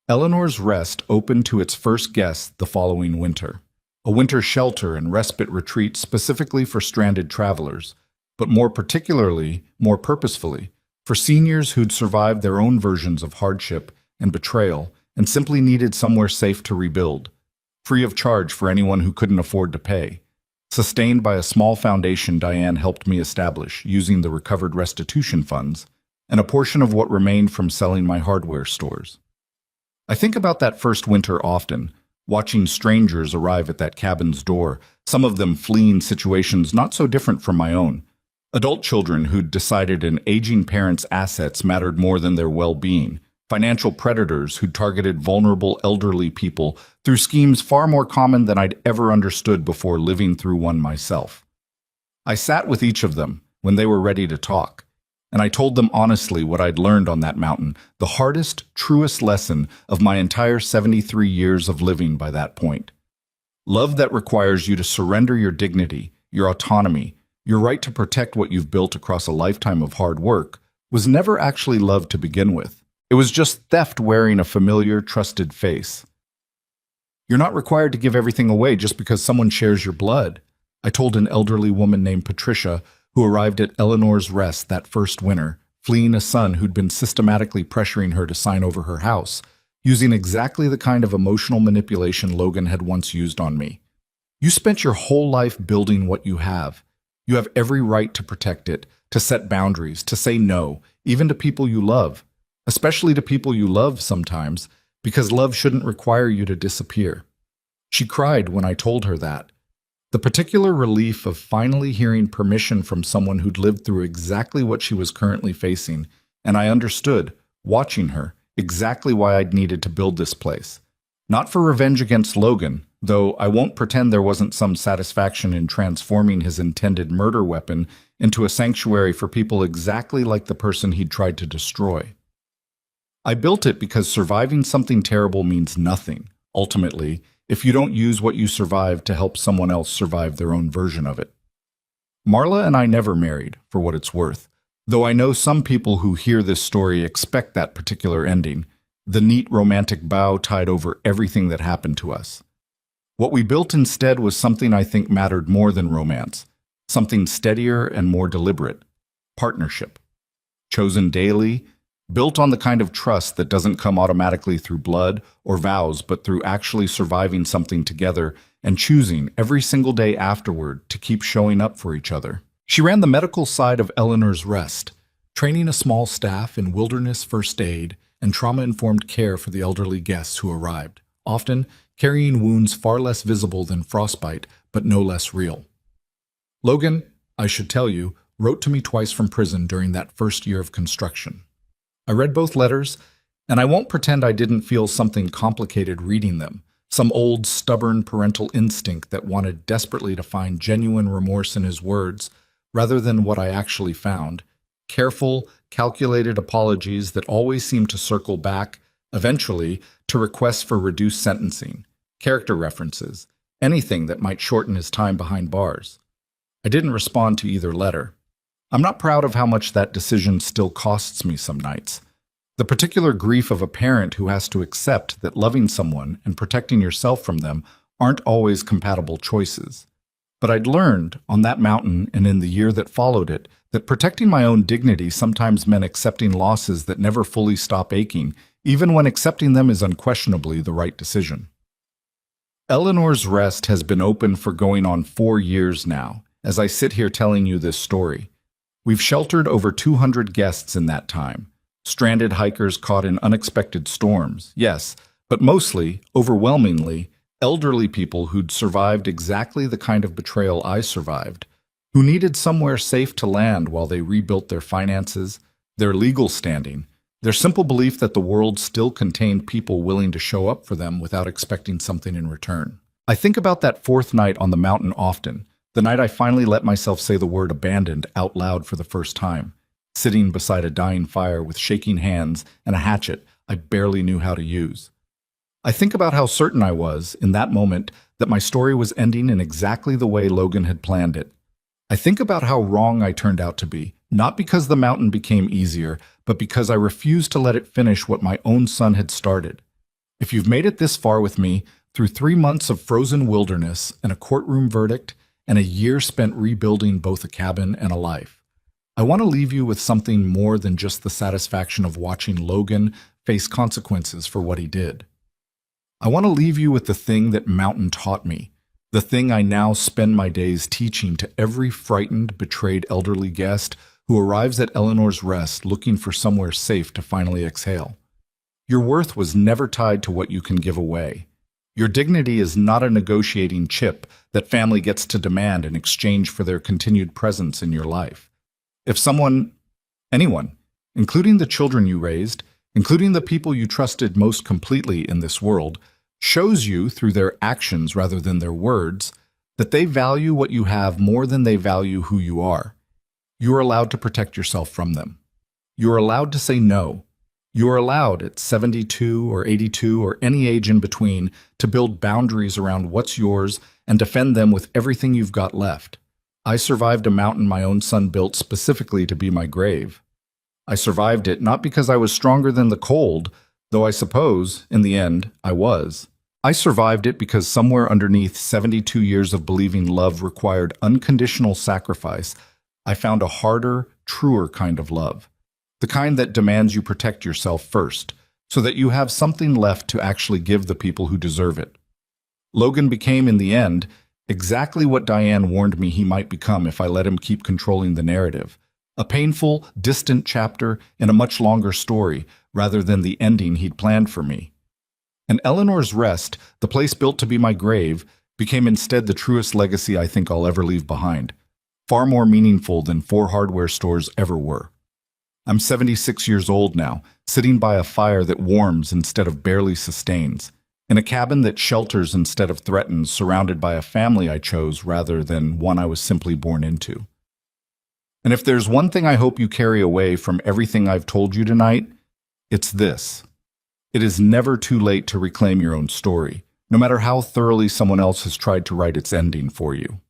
Eleanor's Rest opened to its first guests the following winter, a winter shelter and respite retreat specifically for stranded travelers, but more particularly, more purposefully, for seniors who'd survived their own versions of hardship and betrayal and simply needed somewhere safe to rebuild, free of charge for anyone who couldn't afford to pay, sustained by a small foundation Diane helped me establish using the recovered restitution funds and a portion of what remained from selling my hardware stores. I think about that first winter often, watching strangers arrive at that cabin's door, some of them fleeing situations not so different from my own. Adult children who'd decided an aging parent's assets mattered more than their well-being, financial predators who targeted vulnerable elderly people through schemes far more common than I'd ever understood before living through one myself. I sat with each of them when they were ready to talk, and I told them honestly what I'd learned on that mountain, the hardest, truest lesson of my entire 73 years of living by that point. Love that requires you to surrender your dignity, your autonomy, your right to protect what you've built across a lifetime of hard work was never actually love to begin with. It was just theft wearing a familiar, trusted face. You're not required to give everything away just because someone shares your blood, I told an elderly woman named Patricia who arrived at Eleanor's Rest that first winter, fleeing a son who'd been systematically pressuring her to sign over her house, using exactly the kind of emotional manipulation Logan had once used on me. You spent your whole life building what you have. You have every right to protect it, to set boundaries, to say no, even to people you love. Especially to people you love sometimes, because love shouldn't require you to disappear. She cried when I told her that. The particular relief of finally hearing permission from someone who'd lived through exactly what she was currently facing, and I understood, watching her, exactly why I'd needed to build this place. Not for revenge against Logan, though I won't pretend there wasn't some satisfaction in transforming his intended murder weapon into a sanctuary for people exactly like the person he'd tried to destroy. I built it because surviving something terrible means nothing, ultimately, if you don't use what you survived to help someone else survive their own version of it. Marla and I never married, for what it's worth, though I know some people who hear this story expect that particular ending, the neat romantic bow tied over everything that happened to us. What we built instead was something I think mattered more than romance, something steadier and more deliberate, partnership. Chosen daily, built on the kind of trust that doesn't come automatically through blood or vows, but through actually surviving something together and choosing every single day afterward to keep showing up for each other. She ran the medical side of Eleanor's Rest, training a small staff in wilderness first aid and trauma-informed care for the elderly guests who arrived, often carrying wounds far less visible than frostbite, but no less real. Logan, I should tell you, wrote to me twice from prison during that first year of construction. I read both letters, and I won't pretend I didn't feel something complicated reading them, some old, stubborn parental instinct that wanted desperately to find genuine remorse in his words, rather than what I actually found. Careful, calculated apologies that always seemed to circle back, eventually, to requests for reduced sentencing, character references, anything that might shorten his time behind bars. I didn't respond to either letter. I'm not proud of how much that decision still costs me some nights. The particular grief of a parent who has to accept that loving someone and protecting yourself from them aren't always compatible choices. But I'd learned, on that mountain and in the year that followed it, that protecting my own dignity sometimes meant accepting losses that never fully stop aching, even when accepting them is unquestionably the right decision. Eleanor's Rest has been open for going on 4 years now, as I sit here telling you this story. We've sheltered over 200 guests in that time. Stranded hikers caught in unexpected storms, yes, but mostly, overwhelmingly, elderly people who'd survived exactly the kind of betrayal I survived, who needed somewhere safe to land while they rebuilt their finances, their legal standing, their simple belief that the world still contained people willing to show up for them without expecting something in return. I think about that fourth night on the mountain often, the night I finally let myself say the word abandoned out loud for the first time, sitting beside a dying fire with shaking hands and a hatchet I barely knew how to use. I think about how certain I was, in that moment, that my story was ending in exactly the way Logan had planned it. I think about how wrong I turned out to be, not because the mountain became easier, but because I refused to let it finish what my own son had started. If you've made it this far with me, through 3 months of frozen wilderness and a courtroom verdict, and a year spent rebuilding both a cabin and a life, I want to leave you with something more than just the satisfaction of watching Logan face consequences for what he did. I want to leave you with the thing that Mountain taught me, the thing I now spend my days teaching to every frightened, betrayed elderly guest who arrives at Eleanor's Rest looking for somewhere safe to finally exhale. Your worth was never tied to what you can give away. Your dignity is not a negotiating chip that family gets to demand in exchange for their continued presence in your life. If anyone, including the children you raised, including the people you trusted most completely in this world, shows you through their actions rather than their words that they value what you have more than they value who you are, you are allowed to protect yourself from them. You are allowed to say no. You are allowed at 72 or 82 or any age in between to build boundaries around what's yours and defend them with everything you've got left. I survived a mountain my own son built specifically to be my grave. I survived it not because I was stronger than the cold, though I suppose, in the end, I was. I survived it because somewhere underneath 72 years of believing love required unconditional sacrifice, I found a harder, truer kind of love. The kind that demands you protect yourself first, so that you have something left to actually give the people who deserve it. Logan became, in the end, exactly what Diane warned me he might become if I let him keep controlling the narrative. A painful, distant chapter in a much longer story, rather than the ending he'd planned for me. And Eleanor's Rest, the place built to be my grave, became instead the truest legacy I think I'll ever leave behind. Far more meaningful than 4 hardware stores ever were. I'm 76 years old now, sitting by a fire that warms instead of barely sustains, in a cabin that shelters instead of threatens, surrounded by a family I chose rather than one I was simply born into. And if there's one thing I hope you carry away from everything I've told you tonight, it's this. It is never too late to reclaim your own story, no matter how thoroughly someone else has tried to write its ending for you.